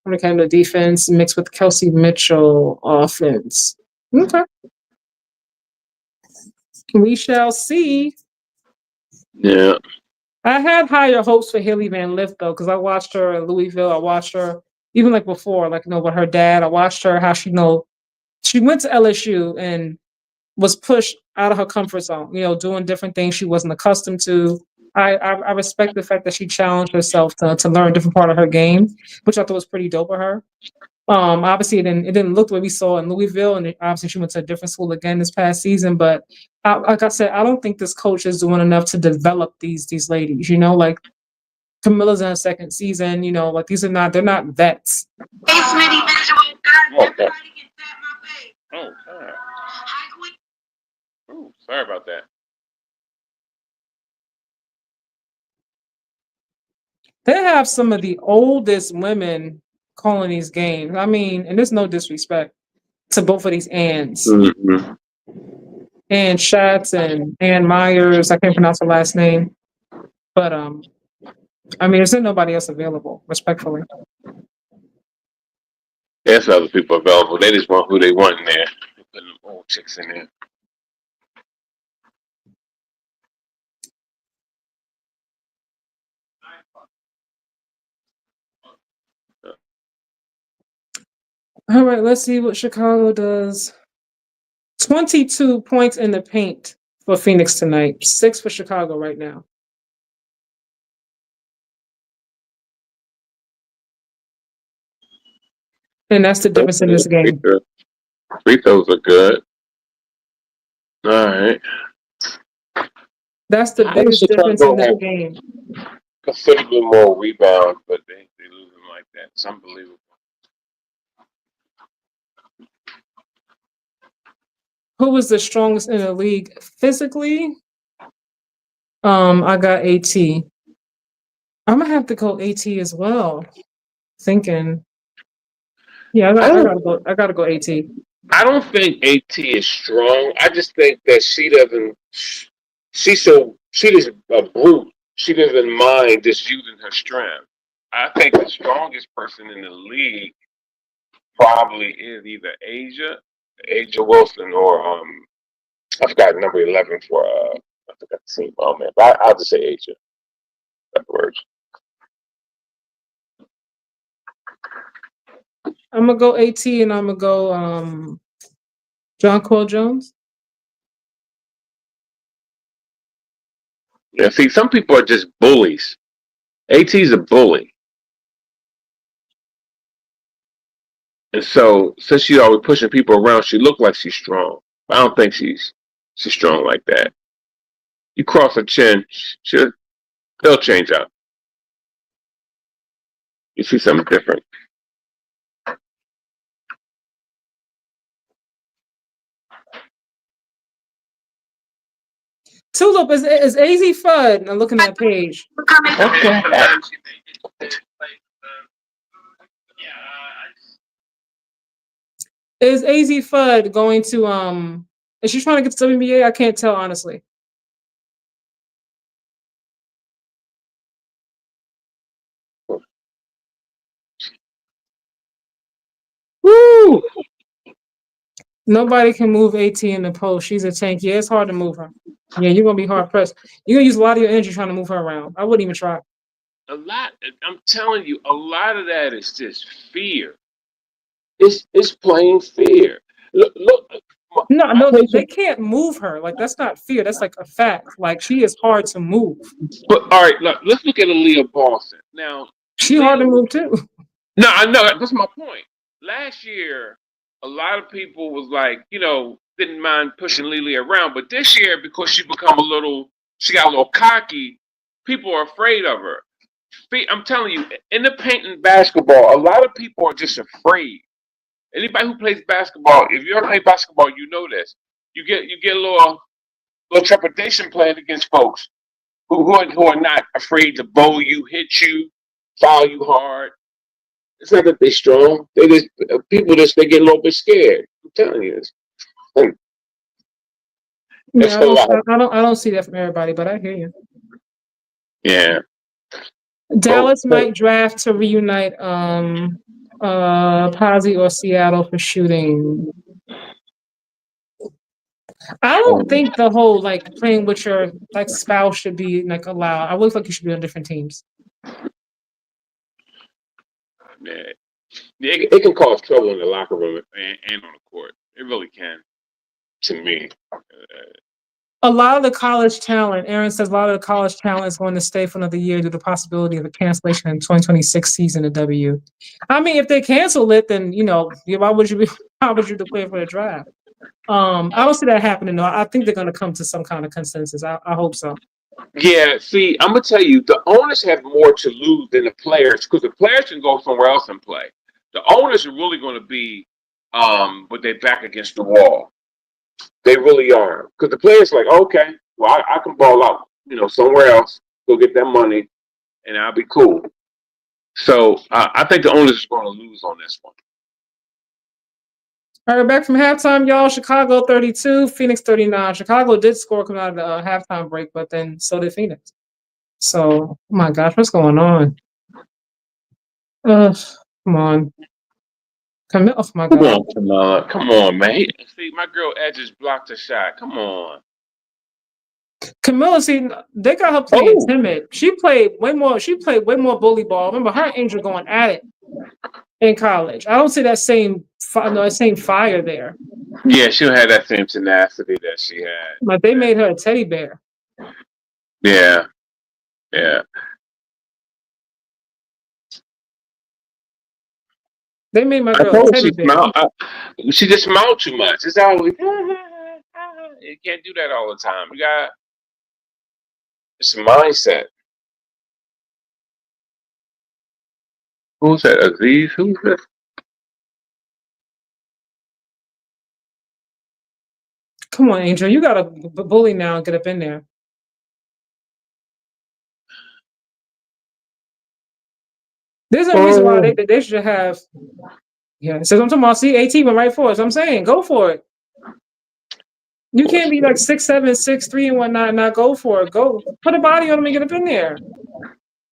What kind of defense mixed with Kelsey Mitchell offense? Okay, we shall see. Yeah. I had higher hopes for Haley Van Lith though, because I watched her in Louisville. I watched her even like before, like with her dad. I watched her how she went to LSU and was pushed out of her comfort zone, doing different things she wasn't accustomed to. I respect the fact that she challenged herself to learn a different part of her game, which I thought was pretty dope of her. Obviously it didn't look the way we saw in Louisville, and obviously she went to a different school again this past season. But like I said, I don't think this coach is doing enough to develop these ladies. Like Camilla's in her second season. Like they're not vets. Hey, Smitty, visual. Okay. Oh, sorry. Oh, sorry about that. They have some of the oldest women calling these games. I mean, and there's no disrespect to both of these Anns. Mm-hmm. Ann Schatz and Ann Myers. I can't pronounce her last name. But I mean, there's nobody else available, respectfully. There's other people available. They just want who they want in there. Putting them old chicks in there. All right, let's see what Chicago does. 22 points in the paint for Phoenix tonight. 6 for Chicago right now. And that's the difference in this game. Free throws are good. All right. That's the How does biggest difference in Chicago this have game. considerably more rebounds, but they lose them like that? It's unbelievable. Who was the strongest in the league physically? I got AT. I'm gonna have to go AT as well. Thinking, yeah, I gotta go AT. I don't think AT is strong. I just think that she doesn't. She just a brute. She doesn't mind just using her strength. I think the strongest person in the league probably is either Asia Wilson, or I forgot number 11 for I forgot the team. Oh man, but I'll just say Asia afterwards. I'm gonna go AT and I'm gonna go John Cole Jones. Yeah, see, some people are just bullies. AT's a bully. And so, since she's always pushing people around, she looked like she's strong. But I don't think she's strong like that. You cross her chin, they'll change out. You see something different. Tulip is AZ Fudd. I'm looking at that page. Okay. Is AZ Fudd going to is she trying to get to WNBA? I can't tell honestly. Woo! Nobody can move AT in the post. She's a tank. Yeah, it's hard to move her. Yeah, you're gonna be hard pressed. You're gonna use a lot of your energy trying to move her around. I wouldn't even try. A lot. I'm telling you, a lot of that is just fear. It's plain fear. Look. No, they can't move her. Like that's not fear. That's like a fact. Like she is hard to move. But all right, look, let's look at Aaliyah Boston. Now, She hard to move too. No, I know that's my point. Last year, a lot of people was like, didn't mind pushing Lily around, but this year, because she got a little cocky. People are afraid of her. I'm telling you, in the paint and basketball, a lot of people are just afraid. Anybody who plays basketball, if you ever play basketball, you know this. You get a little trepidation playing against folks who are not afraid to bowl you, hit you, foul you hard. It's not that they're strong. They just they get a little bit scared. I'm telling you this. Yeah, I don't see that from everybody, but I hear you. Yeah. Dallas might draft to reunite Posey or Seattle for shooting. I don't think the whole like playing with your like spouse should be like allowed. I would think you should be on different teams. Yeah. It can cause trouble in the locker room and on the court. It really can. To me. A lot of the college talent, Aaron says, a lot of the college talent is going to stay for another year due to the possibility of a cancellation in 2026 season of W. I mean, if they cancel it, then why would you declare for the draft? I don't see that happening though. I think they're going to come to some kind of consensus. I hope so. Yeah, see, I'm gonna tell you, the owners have more to lose than the players because the players can go somewhere else and play. The owners are really going to be with their back against the wall. They really are, because the players are like, okay, well, I can ball out, somewhere else, go get that money, and I'll be cool. So I think the owners are going to lose on this one. All right, back from halftime, y'all. Chicago 32, Phoenix 39. Chicago did score coming out of the halftime break, but then so did Phoenix. So, oh my gosh, what's going on? Come on. Oh my God. Come on, man. See, my girl Edge just blocked a shot. Come on. Camilla, see, they got her playing timid. She played way more bully ball. Remember, her and Angel going at it in college. I don't see that same fire there. Yeah, she'll have that same tenacity that she had. Like they made her a teddy bear. Yeah. They made my girl a teddy bear. She just smiled too much. It's always you can't do that all the time. It's a mindset. Who's that? Aziz? Who's that? Come on, Angel. You got to bully now and get up in there. There's no reason why they should have. Yeah, so I'm talking about. See, AT went right for it. So I'm saying, go for it. You can't be like 6'7", 6'3", and whatnot. Not go for it. Go put a body on him and get up in there.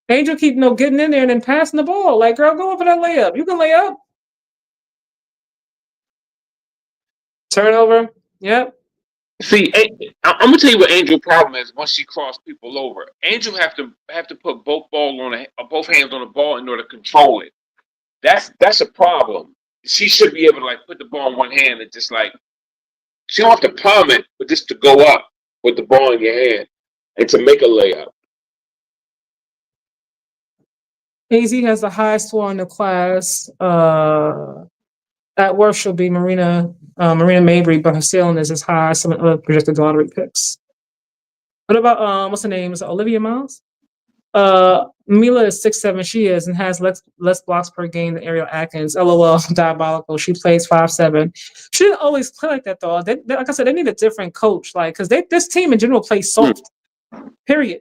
Angel keep getting in there and then passing the ball. Like, girl, go over that layup. You can lay up. Turnover. Yep. See, I'm gonna tell you what Angel problem is. Once she crosses people over, Angel have to put both hands on the ball in order to control it. That's a problem. She should be able to like put the ball in one hand and just like she don't have to palm it, but just to go up with the ball in your hand and to make a layup. AZ has the highest score in the class. At worst, she'll be Marina Mabry, but her ceiling is as high as some other projected lottery picks. What about what's her name? Is it Olivia Miles? Mila is 6'7", she is, and has less blocks per game than Ariel Atkins. LOL, diabolical. She plays 5'7". She didn't always play like that though. They, like I said, they need a different coach, like because this team in general plays soft. Period.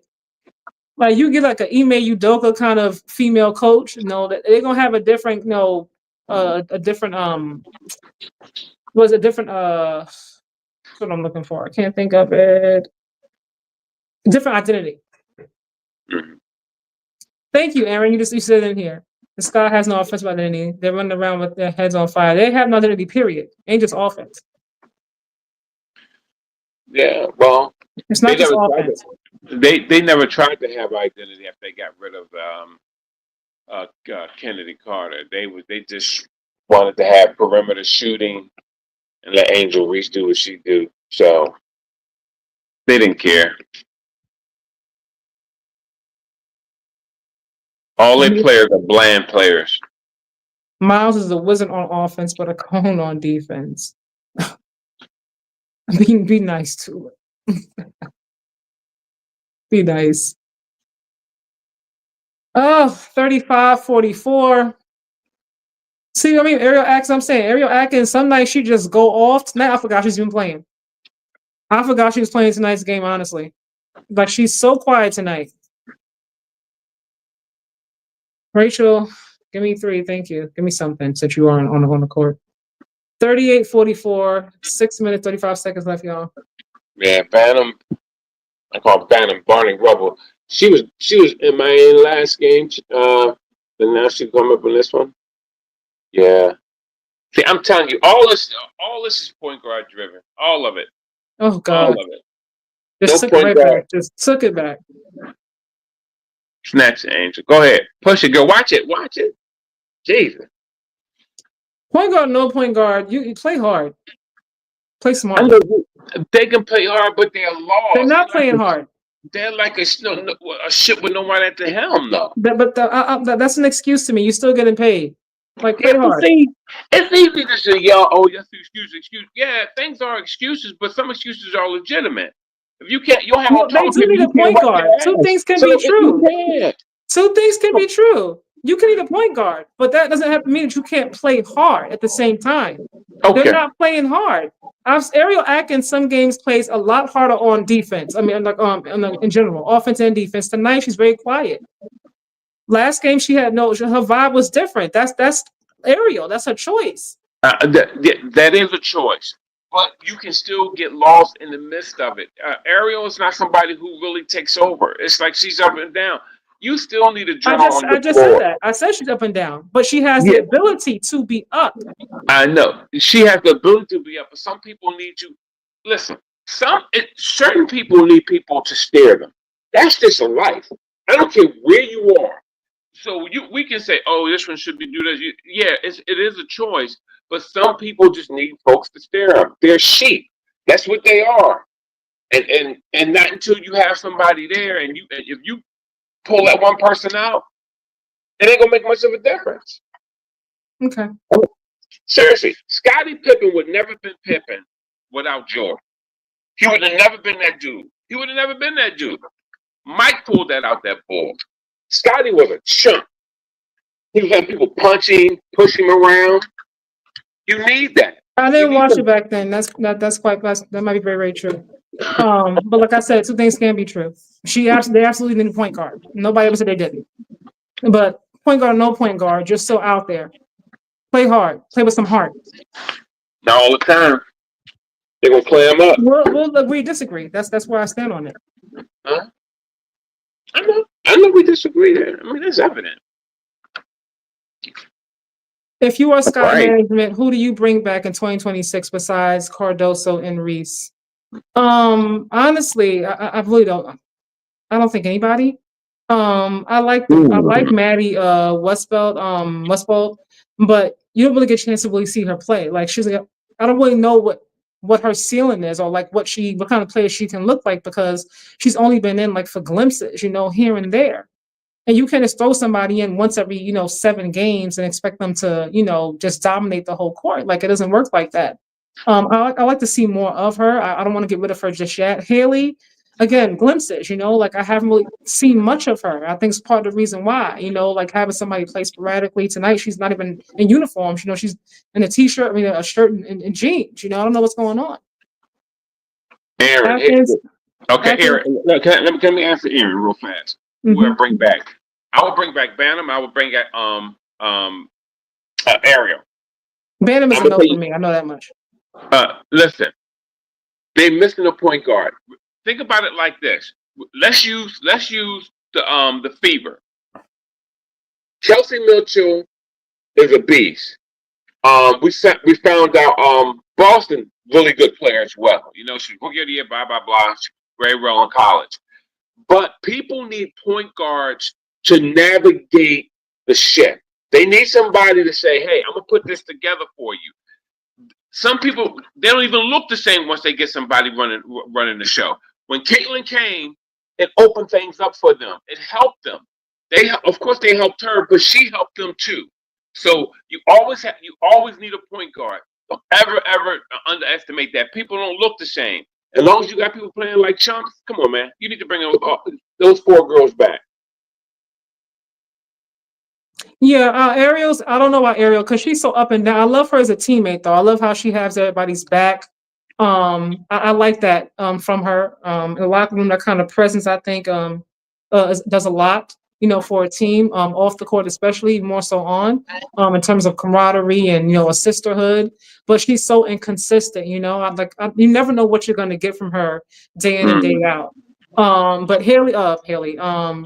Like you get like an Ime Udoka kind of female coach, that they're gonna have a different, a different was a different that's what I'm looking for. I can't think of it. Different identity. Thank you, Aaron. You said in here. The Sky has no offensive identity. They're running around with their heads on fire. They have no identity, period. Ain't just offense. Yeah, well, it's not just offense. They never tried to have identity after they got rid of Kennedy Carter. They just wanted to have perimeter shooting and let Angel Reese do what she do. So they didn't care. All their players are bland players. Miles is a wizard on offense, but a cone on defense. Be nice to it. Be nice. Oh, 35-44. See, I mean, Ariel Atkins, I'm saying, Ariel Atkins, some nights she just go off. Tonight, I forgot she's been playing. I forgot she was playing tonight's game, honestly. But she's so quiet tonight. Rachel, give me 3. Thank you. Give me something since you are on the court. 38-44, 6 minutes, 35 seconds left, y'all. Yeah, Phantom. I call Phantom Barney Rubble. She was in my last game, and now she come up in this one. Yeah. See, I'm telling you, all this is point guard driven. All of it. Oh God. All of it. Just took it right back. Just took it back. Snatch it, Angel. Go ahead. Push it, girl. Watch it. Jesus. Point guard, no point guard. You play hard. Play smart. They can play hard, but they're lost. They're not playing hard. They're like a ship with no one at the helm, though. But that's an excuse to me. You're still getting paid. Like, play hard. It's easy to say, y'all, that's the excuse. Yeah, things are excuses, but some excuses are legitimate. If you can't, you'll have they do need a point guard. Two things can be true. Two things can be true. You can need a point guard, but that doesn't have to mean that you can't play hard at the same time. Okay. They're not playing hard. Ariel Atkins some games plays a lot harder on defense. I mean, like in general, offense and defense. Tonight she's very quiet. Last game she had her vibe was different. That's Ariel. That's her choice. That is a choice, but you can still get lost in the midst of it. Ariel is not somebody who really takes over. It's like she's up and down. You still need a draw on the I just said that. I said she's up and down, but she has the ability to be up. I know. She has the ability to be up, but some people need you. Listen, certain people need people to steer them. That's just a life. I don't care where you are. So we can say, oh, this one should be do this. It is a choice, but some people just need folks to steer them. They're sheep. That's what they are. And not until you have somebody there, and if you pull that one person out, it ain't gonna make much of a difference. Okay. Seriously, Scottie Pippen would never been Pippen without Jordan. He would have never been that dude. Mike pulled that out that ball. Scotty was a chump. He was having people punching, pushing him around. You need that. I didn't watch it back then. That's that might be very, very true. But like I said, two things can be true. They absolutely need a point guard. Nobody ever said they didn't. But point guard, no point guard, just so out there. Play hard. Play with some heart. Not all the time. They're gonna play him up. We'll agree, disagree. That's where I stand on it. Huh? I know we disagree there. I mean, that's evident. If you are Sky Management, who do you bring back in 2026 besides Cardoso and Reese? Honestly, I really don't. I don't think anybody. I like Maddie Westbelt, but you don't really get a chance to really see her play. Like I don't really know what her ceiling is or like what kind of player she can look like because she's only been in like for glimpses, here and there. And you can't just throw somebody in once every, 7 games and expect them to, just dominate the whole court. Like it doesn't work like that. I like to see more of her. I don't want to get rid of her just yet. Haley, again, glimpses, like I haven't really seen much of her. I think it's part of the reason why, like having somebody play sporadically tonight. She's not even in uniform. She's in a t-shirt, a shirt and jeans. I don't know what's going on. Aaron, Aaron, let me answer Aaron real fast. Who I bring back? I would bring back Bantam. I would bring back Ariel. Bantam is a no for me. I know that much. Listen, they're missing a point guard. Think about it like this. Let's use the Fever. Chelsea Mitchell is a beast. We found out Boston really good player as well. She's rookie of the year, blah blah blah. She's very well in college. But people need point guards to navigate the ship. They need somebody to say, hey, I'm going to put this together for you. Some people, they don't even look the same once they get somebody running the show. When Caitlin came, it opened things up for them. It helped them. Of course, they helped her, but she helped them too. So you always need a point guard. Don't ever underestimate that. People don't look the same. As long as you got people playing like chumps, come on, man. You need to bring those 4 girls back. Yeah, Ariel's. I don't know about Ariel because she's so up and down. I love her as a teammate, though. I love how she has everybody's back. I like that from her. In the locker room, that kind of presence, I think, does a lot. For a team, off the court, especially more so on, in terms of camaraderie and a sisterhood. But she's so inconsistent. You never know what you're going to get from her day in and day out. But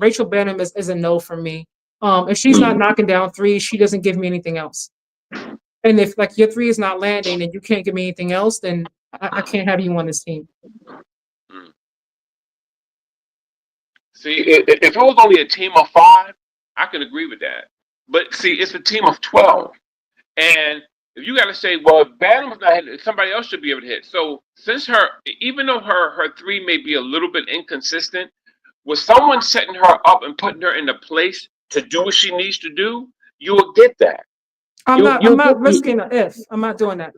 Rachel Bantam is a no for me. If she's not knocking down threes, she doesn't give me anything else. And if like your 3 is not landing and you can't give me anything else, then I can't have you on this team. See, if it was only a team of 5, I can agree with that. But see, it's a team of 12. And if you got to say, well, if Bantam's not hitting, somebody else should be able to hit. So since even though her 3 may be a little bit inconsistent, with someone setting her up and putting her in a place to do what she needs to do, you will get that. I'm not risking an if. I'm not doing that.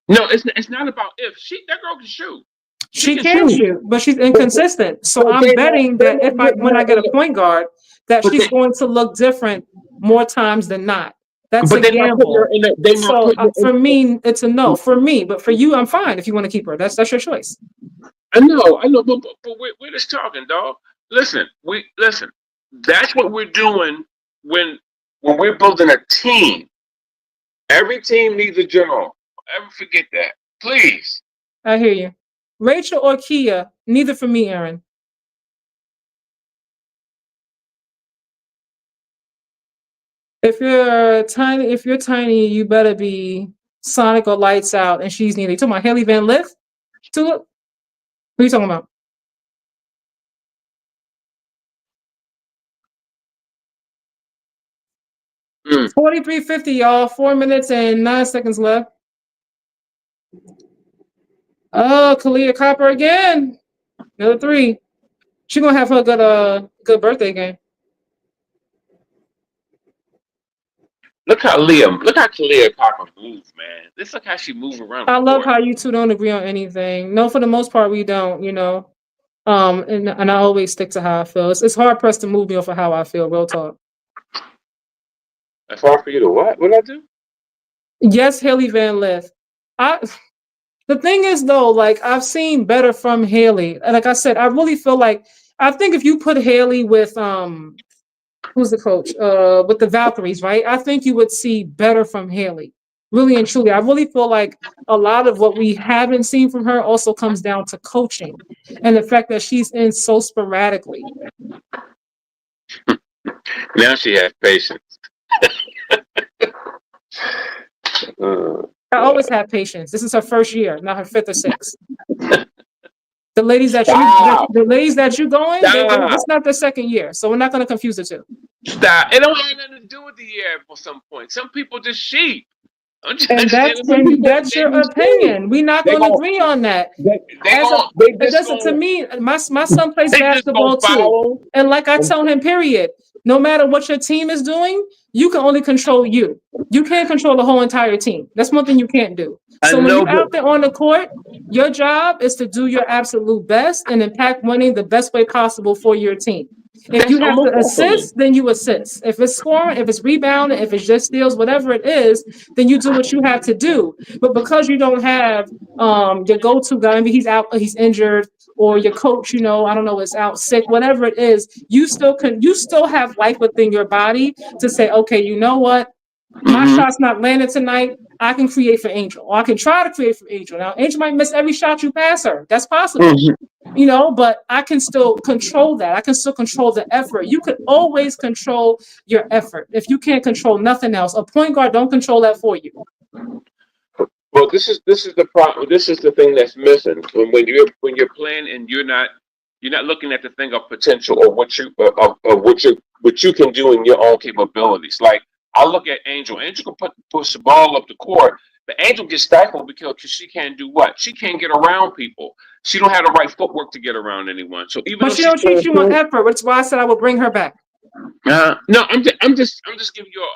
No, it's not about if. That girl can shoot. She can shoot, but she's inconsistent. So I'm betting that when I get a point guard, that she's going to look different more times than not. That's a gamble. For me, it's a no. For me, but for you, I'm fine if you want to keep her. That's your choice. I know, but we're just talking, dog. Listen. That's what we're doing when we're building a team. Every team needs a general. Don't ever forget that, please. I hear you. Rachel or Kia, neither for me, Aaron. If you're tiny, you better be Sonic or Lights Out, and she's neither. You talking about Haley Van Lith? Tulip? What are you talking about? Mm. 43:50, y'all. 4 minutes and 9 seconds left. Oh, Kalia Copper again. Another 3. She's gonna have her good birthday game. Look how Kalia Copper moves, man. Look how she moves around. I love how you two don't agree on anything. No, for the most part, we don't. And I always stick to how I feel. It's hard pressed to move me off of how I feel. Real talk. It's hard for you to what? What I do? Yes, Haley Van Lith. I The thing is though, like I've seen better from Haley. Like I said, I really feel like I think if you put Haley with who's the coach? With the Valkyries, right? I think you would see better from Haley. Really and truly. I really feel like a lot of what we haven't seen from her also comes down to coaching and the fact that she's in so sporadically. Now she has patience. I always have patience. This is her first year, not her fifth or sixth. The ladies that you going, it's not their second year, so we're not going to confuse the two. Stop! It don't have nothing to do with the year. At some point, some people just sheep. And that's your opinion. We're not going to agree on that. To me, my son plays basketball too, and like I tell him, period. No matter what your team is doing, you can only control you. You can't control the whole entire team. That's one thing you can't do. So when you're out there on the court, your job is to do your absolute best and impact winning the best way possible for your team. If you have to assist, then you assist. If it's scoring, if it's rebounding, if it's just steals, whatever it is, then you do what you have to do. But because you don't have your go-to guy, maybe he's out, he's injured, or your coach, I don't know, is out sick, whatever it is, you still have life within your body to say, okay, you know what? My shot's not landing tonight. I can create for Angel, or I can try to create for Angel. Now, Angel might miss every shot you pass her. That's possible. But I can still control that. I can still control the effort. You could always control your effort. If you can't control nothing else, a point guard don't control that for you. Well, this is the problem. This is the thing that's missing when you're playing and you're not looking at the thing of potential or what you can do in your own capabilities. Like I look at Angel. Angel can push the ball up the court, but Angel gets stifled because she can't do what? She can't get around people. She don't have the right footwork to get around anyone. So even but she don't teach you on effort, which is why I said I would bring her back. No, I'm just giving you.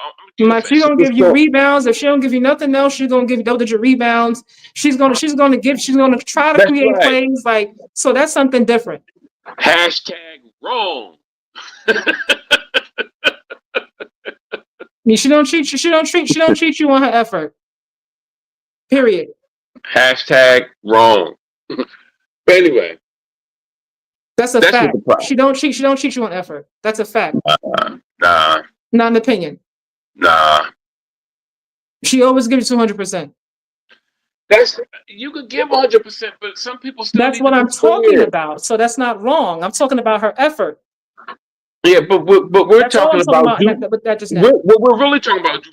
She gonna give you rebounds. If she don't give you nothing else, she's gonna give you double-digit rebounds. She's gonna try to create plays. Like, so that's something different. #wrong. She don't cheat you on her effort. Period. #wrong. But anyway. That's fact. She don't cheat you on effort. That's a fact. Nah. Not an opinion. Nah. She always gives you 200%. You could give 100%, but some people still. That's what I'm talking about. So that's not wrong. I'm talking about her effort. Yeah, but we're talking about that just now. We're really talking about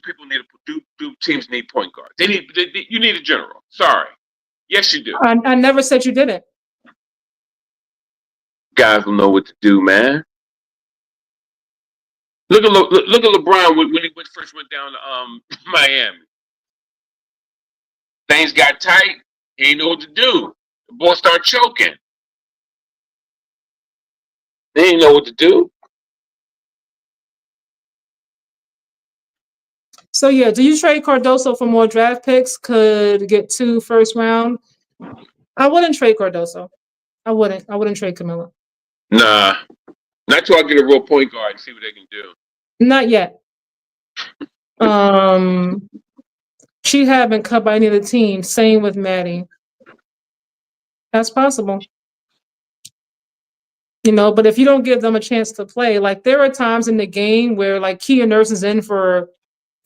do teams need point guards? You need a general. Sorry. Yes, you do. I never said you didn't. Guys will know what to do, man. Look at LeBron when he first went down to Miami. Things got tight. He didn't know what to do. The boy started choking. They didn't know what to do. So yeah, do you trade Cardoso for more draft picks? Could get 2 first round. I wouldn't trade Cardoso. I wouldn't trade Camilla. Nah, not till I get a real point guard and see what they can do. Not yet. She haven't cut by any of the teams. Same with Maddie. That's possible. But if you don't give them a chance to play, like there are times in the game where like Kia Nurse is in for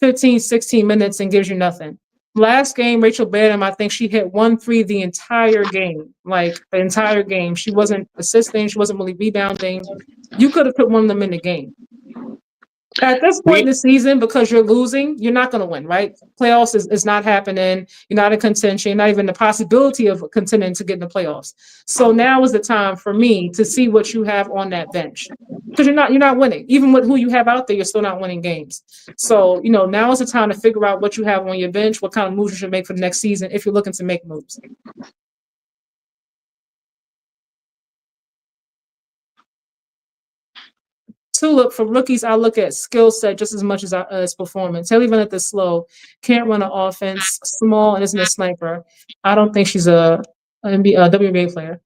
15, 16 minutes and gives you nothing. Last game, Rachel Badham, I think she hit 1 3 the entire game. Like the entire game. She wasn't assisting, she wasn't really rebounding. You could have put one of them in the game. At this point in the season, because you're losing, you're not going to win, right? Playoffs is not happening. You're not in contention. You're not even the possibility of contending to get in the playoffs. So now is the time for me to see what you have on that bench, because you're not winning. Even with who you have out there, you're still not winning games. So now is the time to figure out what you have on your bench, what kind of moves you should make for the next season if you're looking to make moves. Tulip, for rookies, I look at skill set just as much as performance. Haley Van Lith is slow, can't run an offense, small, and isn't a sniper. I don't think she's a WNBA player.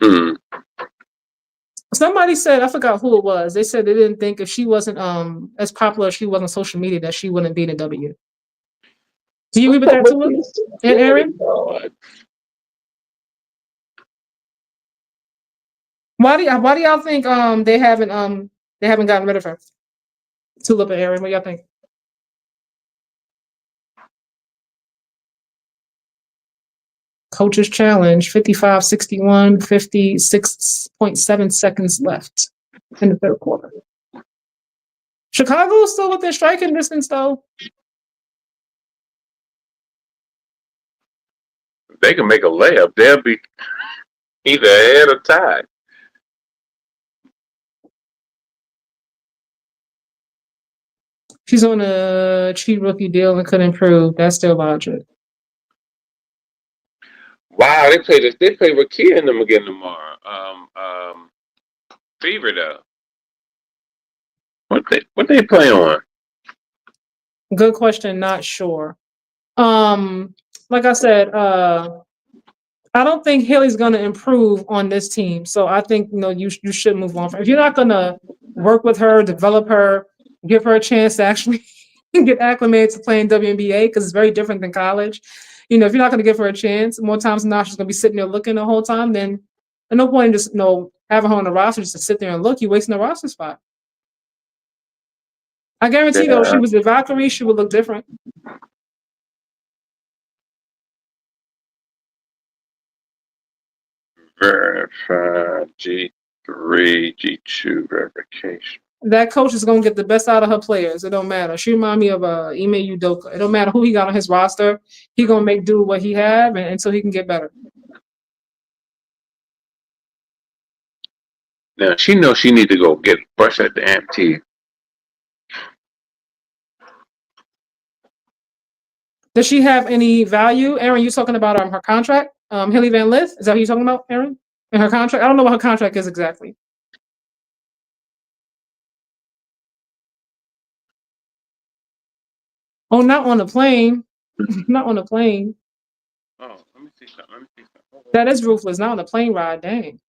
Mm. Somebody said, I forgot who it was. They said they didn't think if she wasn't as popular as she was on social media that she wouldn't be in the W. Do you agree with that too, and Aaron? Why do y'all think they haven't gotten rid of her? Tulip and Aaron, what y'all think? Coach's challenge, 55-61, 56.7 seconds left in the third quarter. Chicago is still within striking distance, though. If they can make a layup, they'll be either ahead or tied. She's on a cheap rookie deal and could improve. That's their logic. Wow, they play Rakia and them again tomorrow. Fever though. What they play on? Good question. Not sure. Like I said, I don't think Haley's going to improve on this team. So I think you should move on. If you're not going to work with her, develop her, give her a chance to actually get acclimated to playing WNBA, because it's very different than college. If you're not going to give her a chance, more times than not, she's going to be sitting there looking the whole time. Then there's no point in just having her on the roster just to sit there and look. You're wasting the roster spot. I guarantee though, if she was the Valkyrie, she would look different. Verified G3, G2 verification. That coach is gonna get the best out of her players. It don't matter. She remind me of Ime Udoka. It don't matter who he got on his roster. He gonna make do what he have until he can get better. Now she knows she need to go get brush at the amputee. Does she have any value? Aaron, you talking about her contract? Hilly Van Lith? Is that what you're talking about, Aaron? And her contract? I don't know what her contract is exactly. Oh, not on the plane. Not on the plane. Oh, let me see something. That is ruthless. Not on the plane ride. Dang.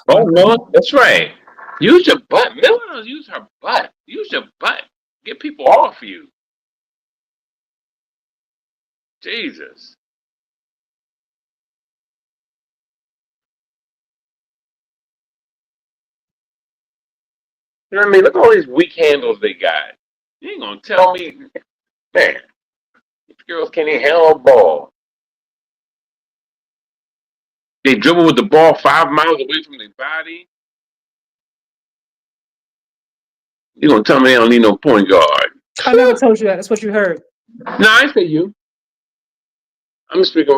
Oh no, that's right. Use your butt. Miller, use her butt. Use your butt. Get people off you. Jesus. You know what I mean? Look at all these weak handles they got. You ain't gonna tell me, man. These girls can't even handle a ball. They dribble with the ball 5 miles away from their body. You gonna tell me they don't need no point guard? I never told you that. That's what you heard. No, I say you. I'm just speaking,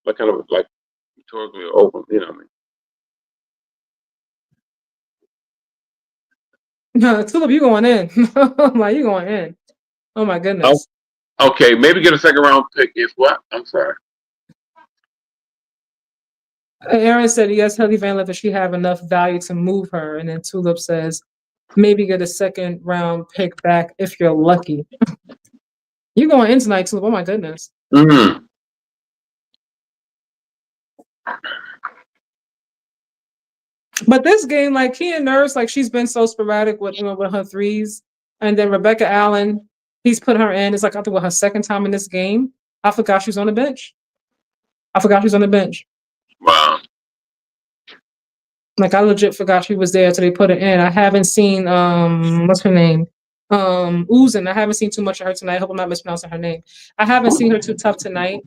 like kind of like rhetorically open. You know what I mean? No, Tulip, you going in? Like you going in? Oh my goodness. Oh, okay, maybe get a second round pick. If what? I'm sorry. Aaron said yes, Hilly Van Lith, does she have enough value to move her? And then Tulip says maybe get a second round pick back if you're lucky. You going in tonight, Tulip? Oh my goodness. Mm-hmm. But this game, like Kia Nurse, like she's been so sporadic with with her threes, and then Rebecca Allen, he's put her in. It's like I think her second time in this game. I forgot she's on the bench. Wow. Like I legit forgot she was there until they put it in. I haven't seen what's her name? Uzin. I haven't seen too much of her tonight. I hope I'm not mispronouncing her name. I haven't seen her too tough tonight.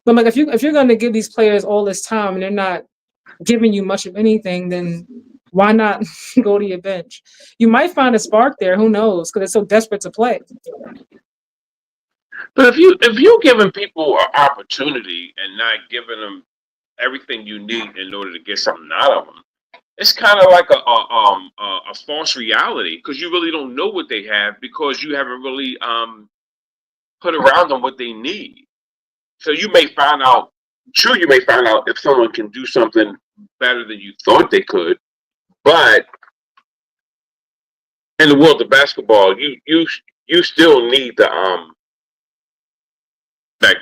But like if you're gonna give these players all this time and they're not giving you much of anything, then why not go to your bench? You might find a spark there. Who knows? Because they're so desperate to play. But if you're giving people an opportunity and not giving them everything you need in order to get something out of them, it's kind of like a false reality because you really don't know what they have because you haven't really put around them what they need. So you may find out. Sure, you may find out if someone can do something better than you thought they could, but in the world of basketball, you still need like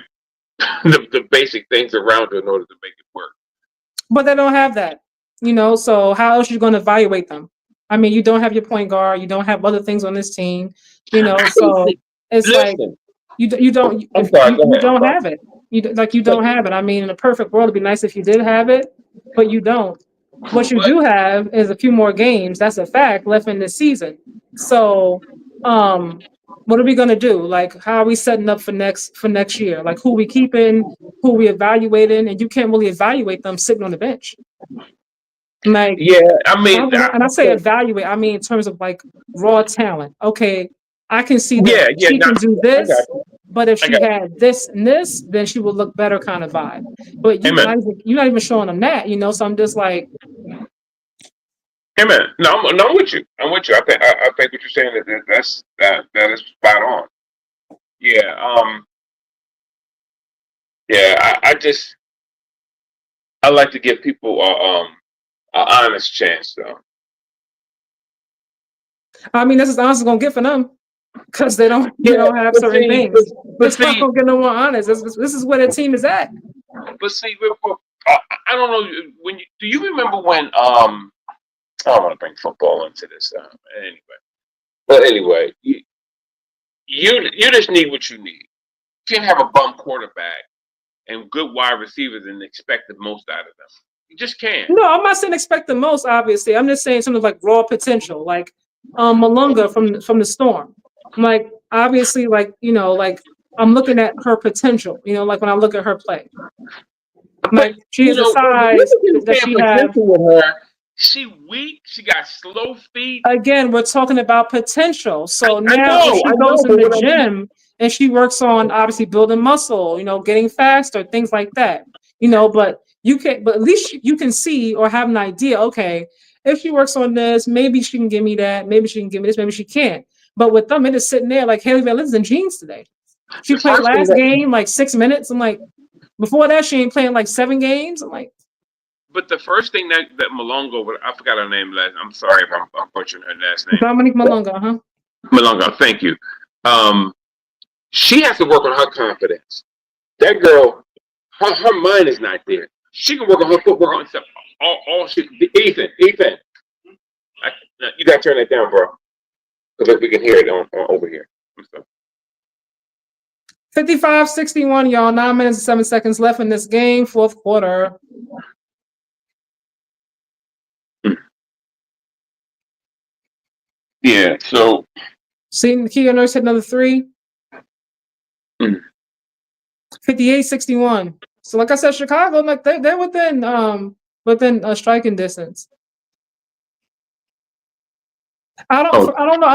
the basic things around it in order to make it work. But they don't have that, so how else are you going to evaluate them? I mean, you don't have your point guard, you don't have other things on this team, so it's like Listen, you don't I'm if sorry. you, Go you ahead. I'm don't sorry. have it. You don't have it. I mean, in a perfect world, it'd be nice if you did have it, but you don't. What you But do have is a few more games. That's a fact left in this season. So, what are we gonna do? Like, how are we setting up for next year? Like, who we keeping, who we evaluating, and you can't really evaluate them sitting on the bench. Like, yeah, I mean, and I say evaluate, I mean in terms of like raw talent. Okay, I can see that yeah. she No, can do I got this, you. but if I she got you. had this and this, then she would look better kind of vibe. But Amen. you're not even showing them that, So I'm just like, Amen. No, I'm with you. I'm with you. I think what you're saying that is spot on. Yeah. Yeah. I like to give people an honest chance though. I mean, this is honestly gonna get for them because they Yeah, don't have but certain see, things. but It's not see, gonna get no more honest. This is where the team is at. but see, I don't know when do you remember when I don't want to bring football into this anyway. But anyway, you just need what you need. You can't have a bum quarterback and good wide receivers and expect the most out of them. You just can't. No, I'm not saying expect the most. Obviously, I'm just saying something like raw potential, like Malunga from the Storm. Like obviously, like I'm looking at her potential. Like when I look at her play, But like she has the the size Livingston that fan she have. potential with her. She weak. She got slow feet. Again, we're talking about potential. So I now if know, she I know. goes in But the what I mean, gym and she works on obviously building muscle, getting faster, things like that. But you can but at least you can see or have an idea, okay, if she works on this, maybe she can give me that, maybe she can give me this, maybe she can't. But with them, it is sitting there like Haley Van Linden's in jeans today. She the played first thing last that, game like 6 minutes. I'm like, before that, she ain't playing like 7 games. I'm like, but the first thing that Malongo, I forgot her name last. I'm sorry if I'm butchering her last name. Dominique Malunga, huh? Malonga, thank you. Um, she has to work on her confidence. That girl, her mind is not there. She can work on her footwork on stuff. All she, Ethan, you gotta turn that down, bro, because we can hear it on over here. 55-61, y'all. 9 minutes and 7 seconds left in this game, fourth quarter. Yeah. So. See, Nakia Nurse hit another three. 58-61. So, like I said, Chicago, like they're within striking distance. I don't know.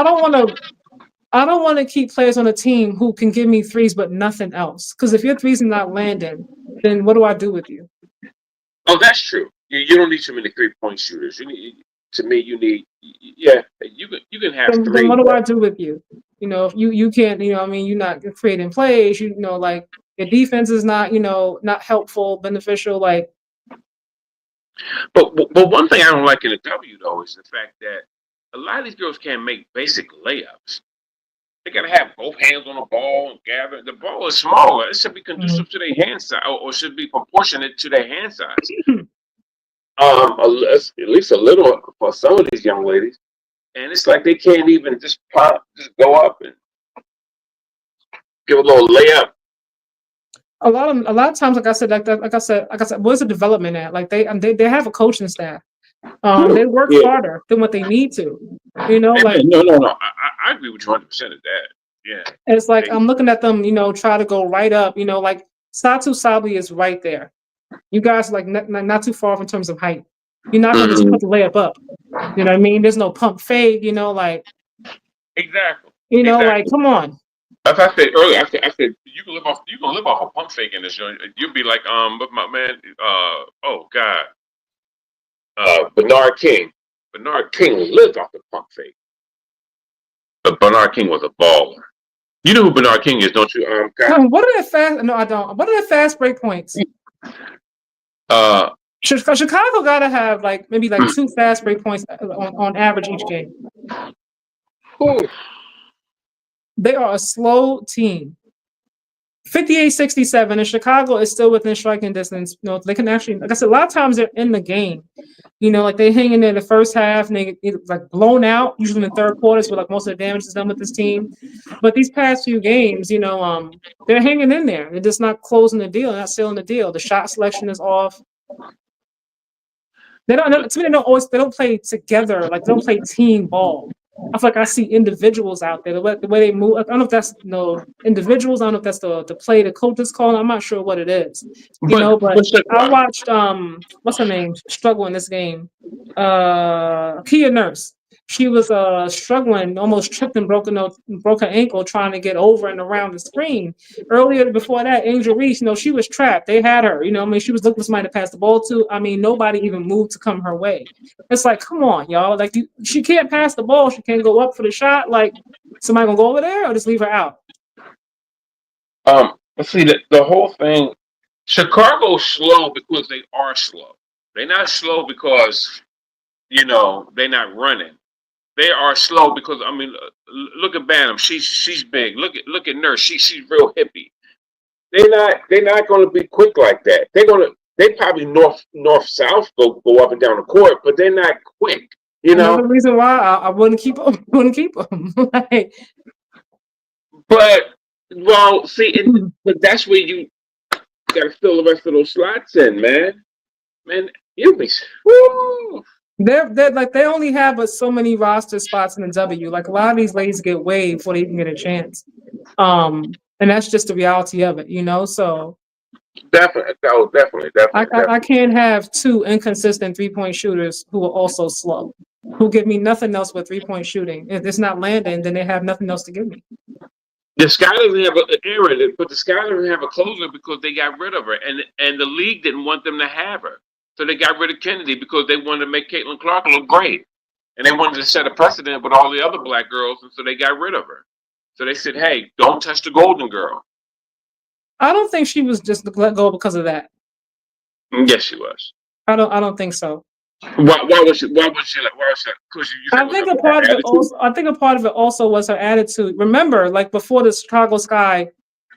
I don't want to keep players on a team who can give me threes but nothing else. Because if your threes are not landing, then what do I do with you? Oh, that's true. You don't need too many 3-point shooters. To me, you need, yeah, you can have Then three. what do I do with you? If you can't, I mean, you're not creating plays. Like your defense is not, not helpful, beneficial. Like, but one thing I don't like in the W though is the fact that a lot of these girls can't make basic layups. They gotta have both hands on the ball and gather. The ball is smaller. It should be conducive to their hand size, or should be proportionate to their hand size. At least a little for some of these young ladies, and it's like they can't even just go up and give a little layup. a lot of times, like I said, where's the development at? Like they have a coaching staff. They work harder than what they need to. Like no. I agree with you 100% of that. Yeah. It's like I'm looking at them, try to go right up. Like Satu Sabli is right there. You guys are like not too far off in terms of height. You're not gonna just put the layup up. You know what I mean? There's no pump fake. Like Exactly. Like come on. As I said earlier, I said you can live off a pump fake in this joint. You'll be like with my man. Oh God. Bernard King. Bernard King lived off the pump fake. But Bernard King was a baller. You know who Bernard King is, don't you? What are the fast? No, I don't. What are the fast break points? Chicago gotta have like maybe like 2 fast break points on average each game. They are a slow team. 58-67, and Chicago is still within striking distance. You know, they can actually, like I said, a lot of times they're in the game. You know, like they hang in there the first half and they get like blown out, usually in the third quarters, where like most of the damage is done with this team. But these past few games, you know, they're hanging in there. They're just not closing the deal, not sealing the deal. The shot selection is off. To me, they don't play together, like they don't play team ball. I feel like I see individuals out there. The way they move, I don't know if that's individuals. I don't know if that's the play the coach is calling. I'm not sure what it is. But I watched what's her name struggle in this game. Kia Nurse. She was struggling, almost tripped and broke her ankle trying to get over and around the screen. Earlier before that, Angel Reese, you know, she was trapped. They had her, you know, I mean, she was looking for somebody to pass the ball to. I mean, nobody even moved to come her way. It's like, come on, y'all. Like, she can't pass the ball. She can't go up for the shot. Like, somebody gonna go over there or just leave her out? Let's see, the whole thing, Chicago's slow because they are slow. They're not slow because, you know, they're not running. They are slow because, I mean, look at Bantam. She's big. Look at Nurse. She's real hippie. They're not going to be quick like that. They probably north south go up and down the court, but they're not quick. You know. Another reason why I wouldn't keep them. Like, but well, see, but that's where you got to fill the rest of those slots in, man. Man, you be. Woo. They're like they only have so many roster spots in the W. Like a lot of these ladies get waived before they even get a chance. And that's just the reality of it, you know. So definitely. I can't have two inconsistent 3-point shooters who are also slow, who give me nothing else but 3-point shooting. If it's not landing, then they have nothing else to give me. The Sky doesn't have an Aaron, but the Sky doesn't have a closer because they got rid of her, and the league didn't want them to have her. So they got rid of Kennedy because they wanted to make Caitlin Clark look great. And they wanted to set a precedent with all the other black girls, and so they got rid of her. So they said, hey, don't touch the golden girl. I don't think she was just let go because of that. Yes, she was. I don't think so. Why was she like? Because I think a part of it also was her attitude. Remember, like before the Chicago Sky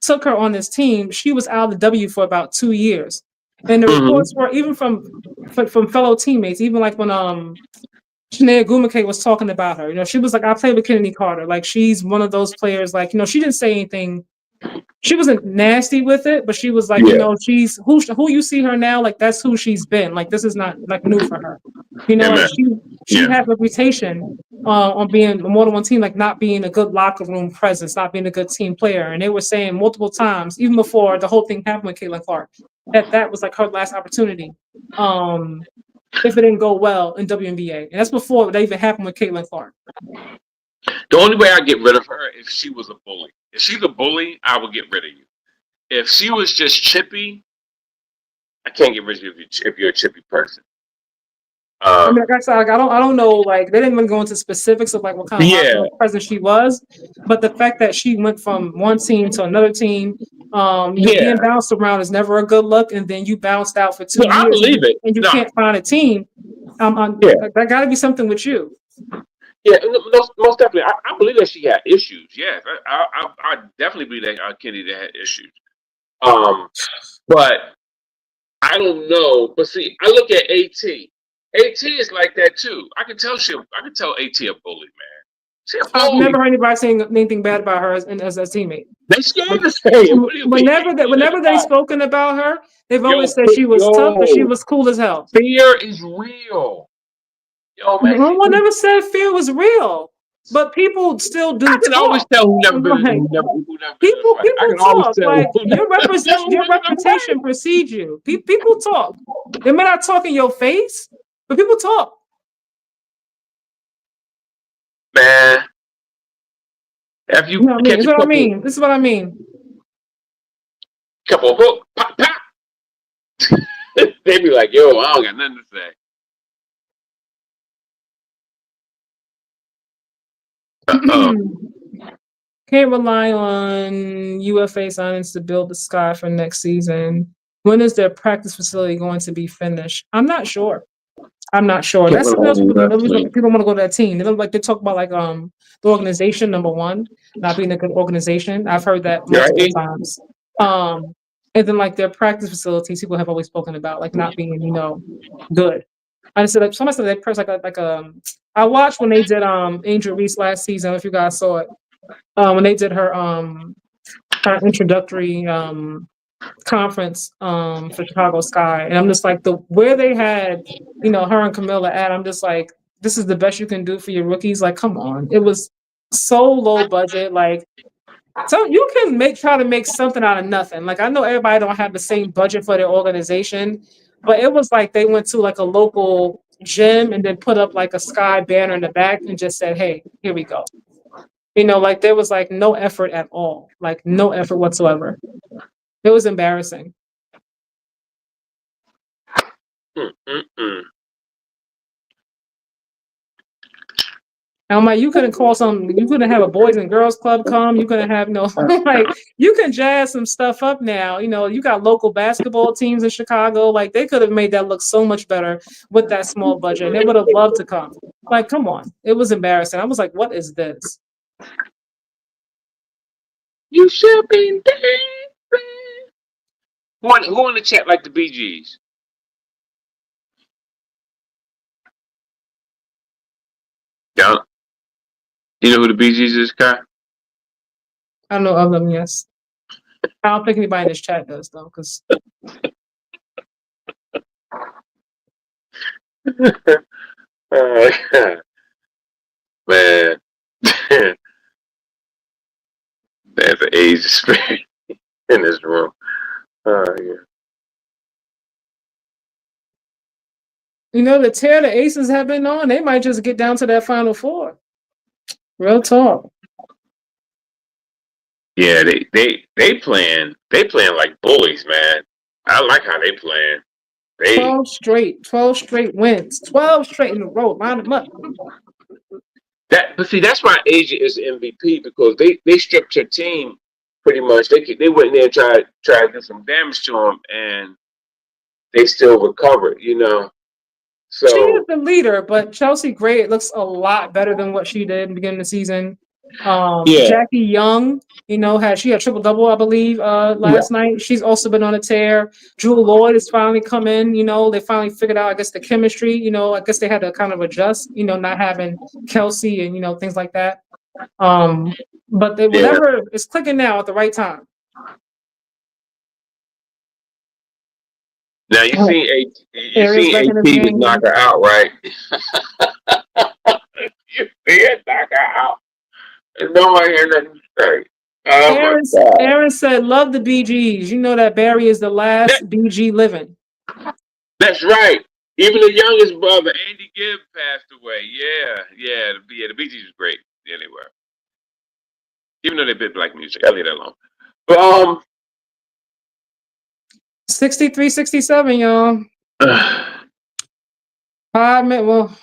took her on this team, she was out of the W for about 2 years. And the reports were even from fellow teammates, even like when Shanae Gumake was talking about her. You know, she was like, I played with Kennedy Carter. Like she's one of those players, like, you know, she didn't say anything. She wasn't nasty with it, but she was like, you know, she's who you see her now, like that's who she's been. Like this is not like new for her. You know, like she had a reputation on being a more than one team, like not being a good locker room presence, not being a good team player. And they were saying multiple times, even before the whole thing happened with Caitlin Clark, that was like her last opportunity. If it didn't go well in WNBA. And that's before that even happened with Caitlin Clark. The only way I get rid of her if she was a bully. If she's a bully, I will get rid of you. If she was just chippy, I can't get rid of you if you're a chippy person. I mean, like I said, like, I don't know. Like they didn't even go into specifics of like what kind of presence she was, but the fact that she went from one team to another team, being bounced around is never a good look. And then you bounced out for 2 years, I believe it, and you can't find a team. That got to be something with you. Yeah, most definitely. I believe that she had issues. Yes, I definitely believe that Kennedy had issues. But I don't know. But see, I look at AT. AT is like that too. I can tell AT a bully, man. I've never heard anybody saying anything bad about her as a teammate. They scared to say it. Whenever they've spoken about her, they've always said she was tough, but she was cool as hell. Fear is real. Yo, man. No one ever said fear was real, but people still do. I can always tell who never been. People talk. Like your reputation precedes you. People talk. They may not talk in your face, but people talk. Man, have you? This is what I mean. Couple of hook, pop, pop. They be like, "Yo, I don't got nothing to say." Can't rely on UFA signings to build the Sky for next season. When is their practice facility going to be finished? I'm not sure. I'm not sure. Can't That's something else remember people do. wrestling. People want to go to that team. They don't like they talk about like the organization number one not being a good organization. I've heard that multiple Right? times. Um, and then like their practice facilities, people have always spoken about like not being good. And so like somebody said that person I watched when they did Angel Reese last season. If you guys saw it, when they did her introductory conference for Chicago Sky, and I'm just like the where they had her and Camilla at. I'm just like, this is the best you can do for your rookies. Like, come on, it was so low budget. Like, so you can try to make something out of nothing. Like, I know everybody don't have the same budget for their organization, but it was like they went to like a local gym and then put up like a Sky banner in the back and just said, "Hey, here we go." Like there was like no effort at all, like no effort whatsoever. It was embarrassing. Mm-mm-mm. And I'm like, you couldn't call you couldn't have a boys and girls club come. You couldn't have like you can jazz some stuff up now. You got local basketball teams in Chicago. Like they could have made that look so much better with that small budget. And they would have loved to come. Like, come on. It was embarrassing. I was like, what is this? You should be dancing. Who in the chat like the Bee Gees? Yeah. You know who the Bee Gees is, Kai? I know of them, yes. I don't think anybody in this chat does though, because Oh, man. There's an age spirit in this room. Yeah. the tear the Aces have been on, they might just get down to that Final Four. Real talk. Yeah, they playing like bullies, man. I like how they playing. 12 straight wins, 12 straight in a row. Line them up. But see, that's why Asia is the MVP because they stripped your team pretty much. They went in there and tried to do some damage to them, and they still recovered. She is So the leader, but Chelsea Gray looks a lot better than what she did in the beginning of the season. yeah, Jackie Young, she had triple double, I believe, last night. She's also been on a tear. Jewel Lloyd has finally come in. They finally figured out, I guess, the chemistry. I guess they had to kind of adjust. Not having Kelsey and things like that. But whatever is clicking now at the right time. Now you seen AT was knock her out, right? You see it knock her out. And nobody had nothing to say. Aaron said, "Love the BGs. You know that Barry is the last BG living." That's right. Even the youngest brother, Andy Gibb, passed away. Yeah. The Bee Gees was great. Yeah, they were. Even though they did black music, I leave that alone. But 63-67, y'all. 5 minutes. Well,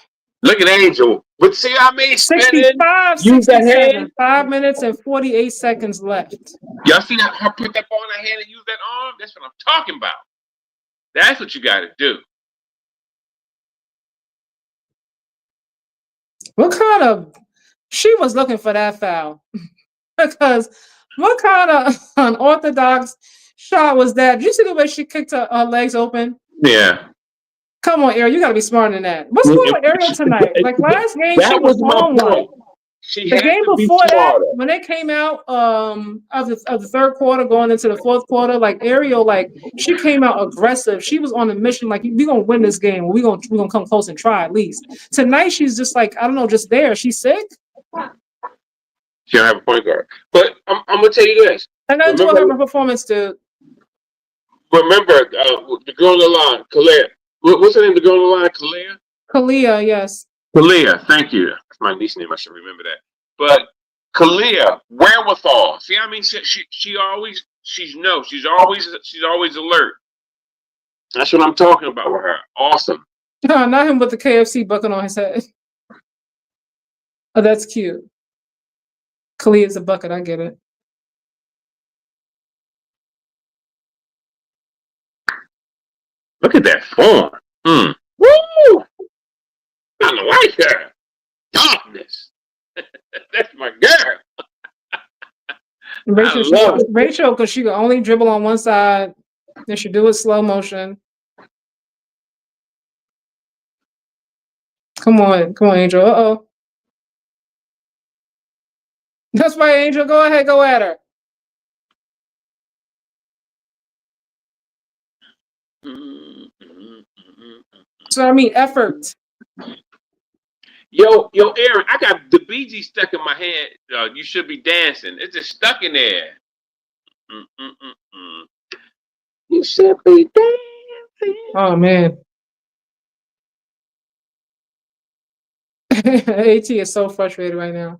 look at Angel. But see how many 65, 67. 5 minutes and 48 seconds left. Y'all see that her put that ball in her hand and use that arm? That's what I'm talking about. That's what you got to do. What kind of? She was looking for that foul because what kind of unorthodox shot was that? Did you see the way she kicked her legs open? Yeah. Come on, Ariel. You got to be smarter than that. What's going on with Ariel tonight? Like last game, she was on one. The game before that, when they came out of the third quarter, going into the fourth quarter, like Ariel, like she came out aggressive. She was on a mission, like we gonna win this game. We gonna come close and try at least. Tonight, she's just like I don't know, just there. She's sick. She don't have a point guard. But I'm gonna tell you this. I gotta enjoy her performance, dude. Remember the girl on the line, Kalia. What's her name? The girl on the line, Kalia. Kalia, yes. Kalia, thank you. That's my niece's name. I should remember that. But Kalia, wherewithal. See, I mean, she's always alert. That's what I'm talking about with her. Awesome. No, not him with the KFC bucket on his head. Oh, that's cute. Kalia's a bucket. I get it. Look at that form. Woo! girl. Darkness. That's my girl. Rachel, because she can only dribble on one side. Then she do it slow motion. Come on, Angel. Uh-oh. That's right, Angel. Go ahead, go at her. So I mean effort. Yo, Aaron, I got the BG stuck in my head. You should be dancing. It's just stuck in there. You should be dancing. Oh man. AT is so frustrated right now.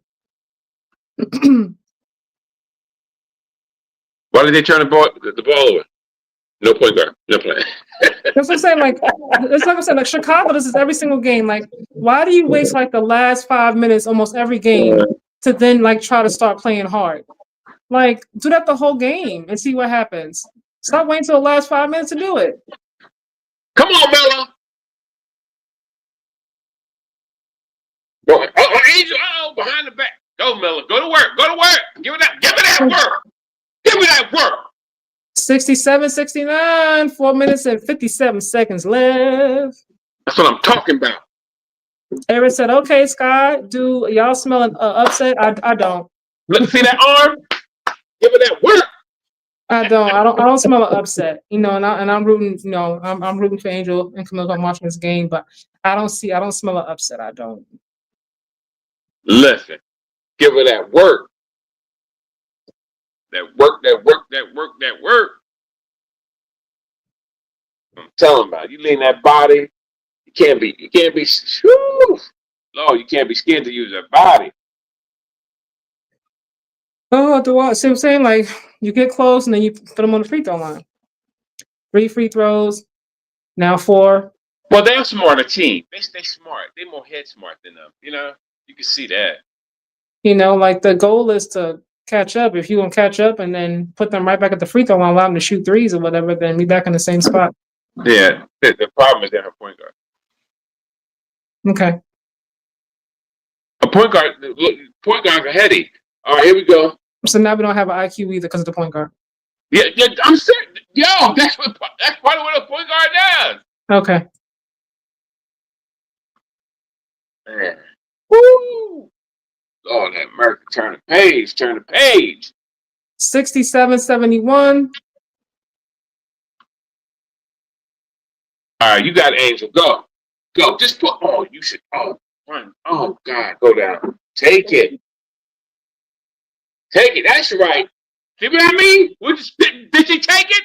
Why did they turn the ball over? No point guard. No play. That's what I'm saying. Like, it's like I said, like Chicago, this is every single game. Like, why do you waste like the last 5 minutes almost every game to then like try to start playing hard? Like, do that the whole game and see what happens. Stop waiting till the last 5 minutes to do it. Come on, Melo. Angel, behind the back. Go, Melo. Go to work. Go to work. Give me that work. Give me that work. 67-69, 4 minutes and 57 seconds left. That's what I'm talking about. Aaron said, okay, Sky, do y'all smell an upset? I don't. Let's see that arm. Give me that work. I don't smell an upset, you know, and I'm rooting, you know, I'm rooting for Angel and Camille. I'm watching this game, but I don't smell an upset. I don't. Listen, give her that work. That work. I'm telling about you lean that body. You can't be. Whew, Lord, you can't be scared to use that body. Oh, see what I'm saying? Like, you get close and then you put them on the free throw line. 3 free throws, now 4. Well, they're a smarter team. They stay smart. They're more head smart than them. You know, you can see that. You know, like the goal is to catch up. If you want to catch up and then put them right back at the free throw line, allow them to shoot threes or whatever, then be back in the same spot. Yeah, the problem is they're a point guard. Okay. A point guards are heady. All right, here we go. So now we don't have an IQ either because of the point guard. Yeah, I'm saying, that's part of what a point guard does. Okay. Man. Woo! Oh, that Mercury, turn the page. 67-71. All right, you got Angel. Go. Just put. Oh, you should. Oh, run. Oh God, go down. Take it. That's right. See what I mean? Did she take it?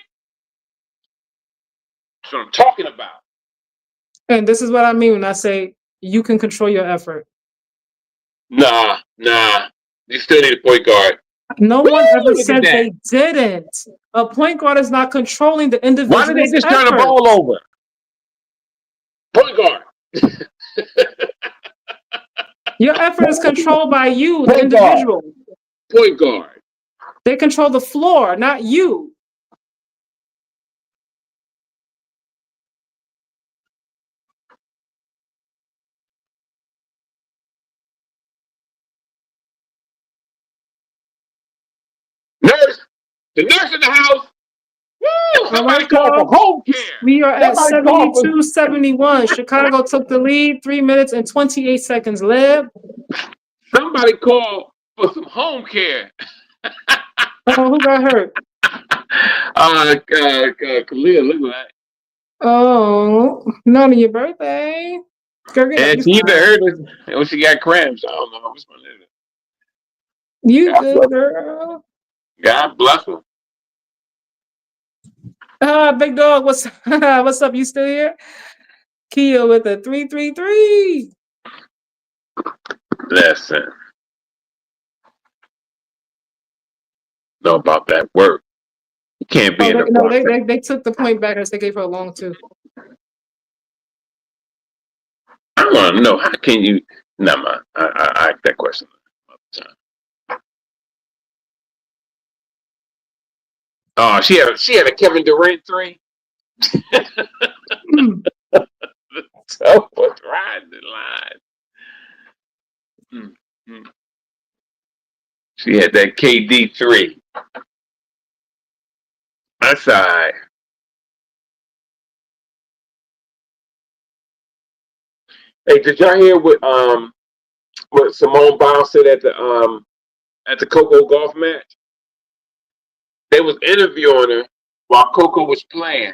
That's what I'm talking about. And this is what I mean when I say you can control your effort. Nah. You still need a point guard. No one ever said they didn't. A point guard is not controlling the individual. Why did they just turn the ball over? Point guard. Your effort is controlled by you, the individual. Point guard. They control the floor, not you. The nurse in the house. Woo! Somebody call for home care. We are at 72-71. Chicago took the lead. 3 minutes and 28 seconds left. Somebody call for some home care. Oh, who got hurt? Khalil, look at that. Oh, not on your birthday. And she either hurt or she got cramps. I don't know. You good, girl. God bless her. Big dog, what's up? You still here? Kia with a 3-3-3. Listen. Know about that work. You can't be in the they took the point back as they gave her a long two. I want to know, how can you? Never mind. I asked that question another time. Oh, she had a Kevin Durant 3. So was riding the line. Mm-hmm. She had that KD3. That's all right. Hey, did y'all hear what Simone Biles said at the Coco golf match? They was interviewing her while Coco was playing.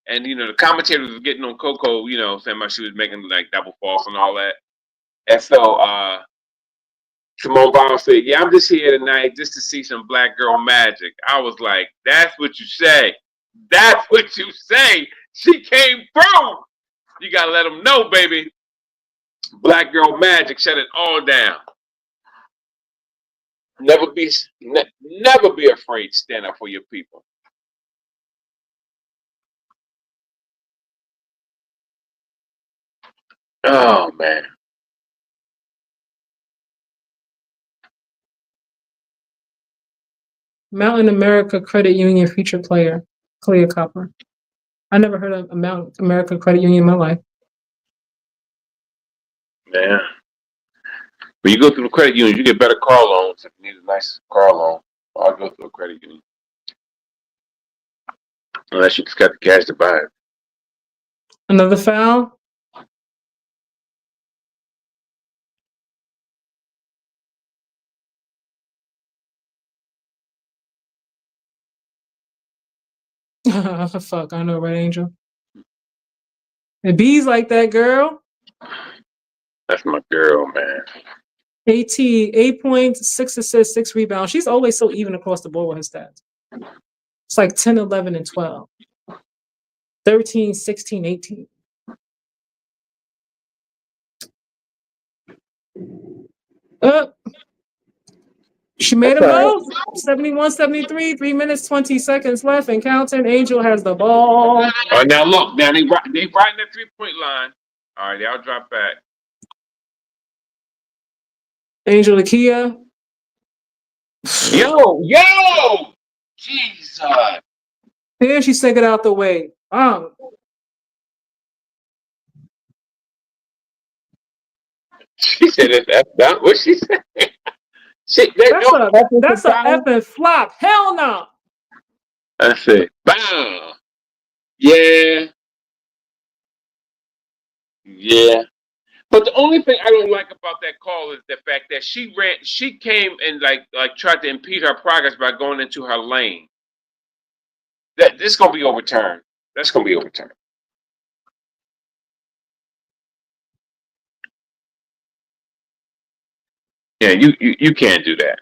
And the commentators was getting on Coco, saying about she was making like double faults and all that. And so Simone Biles said, "Yeah, I'm just here tonight just to see some black girl magic." I was like, "That's what you say. That's what you say." She came through. You gotta let them know, baby. Black girl magic, shut it all down. Never be afraid. Stand up for your people. Oh man. Mountain America Credit Union feature player, Clear Copper. I never heard of a Mountain America Credit Union in my life. Man. When you go through the credit union, you get better car loans if you need a nice car loan. I'll go through a credit union. Unless you just got the cash to buy it. Another foul. Fuck, I know, right, Angel? And B's like that, girl. That's my girl, man. 8 points, 6 assists, 6 rebounds. She's always so even across the board with her stats. It's like 10, 11, and 12. 13, 16, 18. She made a move. 71, 73, 3 minutes, 20 seconds left, and counting. Angel has the ball. All right, now look. Now they right in that 3-point line. All right, y'all drop back. Angel Lakia. Yo! Jesus. And she sent it out the way. She said that's not what she said. That's a effing flop. Hell no. I said, bam. Yeah. But the only thing I don't like about that call is the fact that she came and like tried to impede her progress by going into her lane. This gonna be overturned. That's gonna be overturned. Yeah, you can't do that.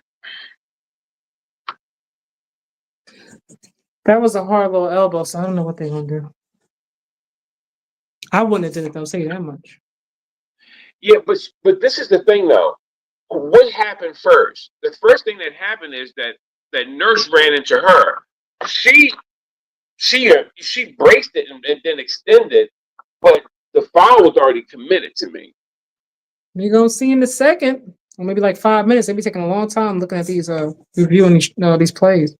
That was a hard little elbow, so I don't know what they're gonna do. I wouldn't have did it though, say that much. Yeah, but this is the thing though. What happened first? The first thing that happened is that nurse ran into her. She braced it and then extended, but the foul was already committed to me. You're gonna see in a second, or maybe like 5 minutes. They be taking a long time looking at these reviewing these plays.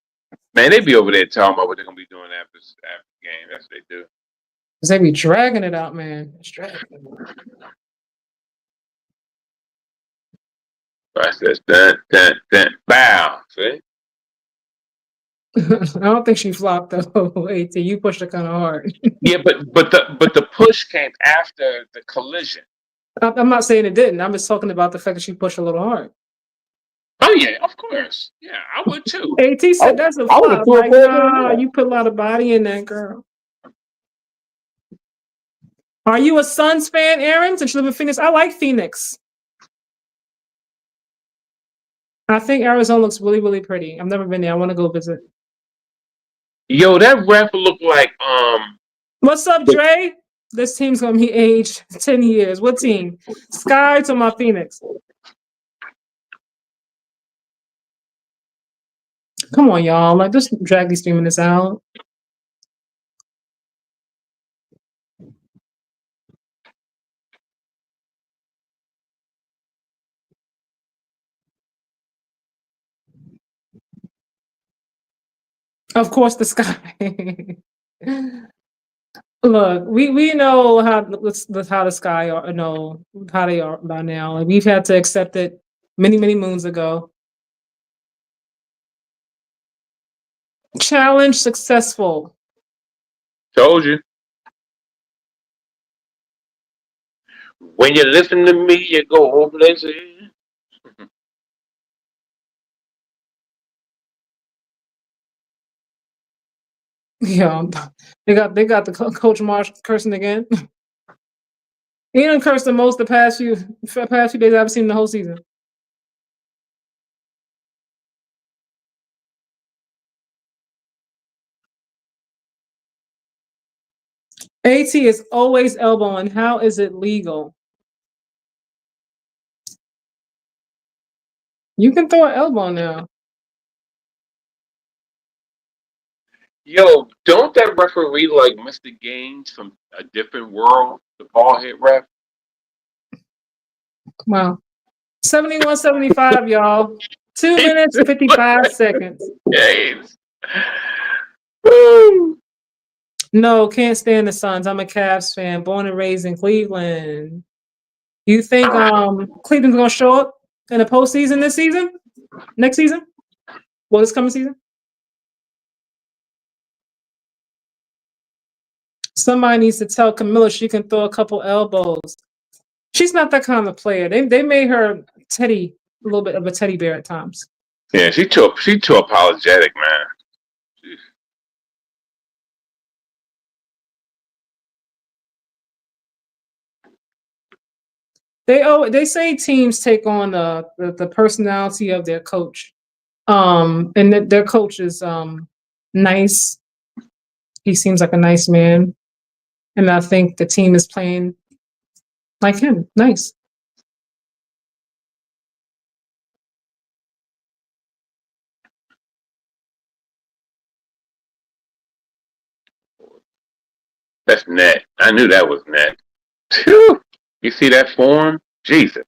Man, they be over there talking about what they're gonna be doing after the game. That's what they do. Cause they be dragging it out, man. It's dragging it out. That's dun, bow. See? I don't think she flopped though. AT, you pushed her kind of hard. Yeah, but the push came after the collision. I'm not saying it didn't. I'm just talking about the fact that she pushed a little hard. Oh yeah, of course. Yeah, I would too. AT said that's a flop. Like, nah, you put a lot of body in that, girl. Are you a Suns fan, Aaron? Since you live in Phoenix, I like Phoenix. I think Arizona looks really, really pretty. I've never been there. I want to go visit. Yo, that ref looked like What's up, Dre? This team's gonna be aged 10 years. What team? Sky to my Phoenix. Come on, y'all. Like, just drag these 3 minutes out. Of course, the Sky. Look, we know how how the sky are know how they are by now. Like, we've had to accept it many moons ago. Challenge successful. Told you. When you listen to me, you go hopeless. Yeah, they got the coach Marsh cursing again. He done cursed the most the past few days I've seen the whole season. AT is always elbowing. How is it legal? You can throw an elbow now. Yo, don't that referee like Mr. Gaines from a different world? The ball hit ref. Wow. 71-75, y'all. 2 minutes, 55 seconds. Gaines. Woo. No, can't stand the Suns. I'm a Cavs fan, born and raised in Cleveland. You think Cleveland's gonna show up in the postseason this season? Next season? Well, this coming season? Somebody needs to tell Camilla she can throw a couple elbows. She's not that kind of player. They made her a little bit of a teddy bear at times. Yeah, she too apologetic, man. They say teams take on the personality of their coach. And their coach is nice. He seems like a nice man. And I think the team is playing like him. Nice. That's net. I knew that was net. Phew. You see that form? Jesus.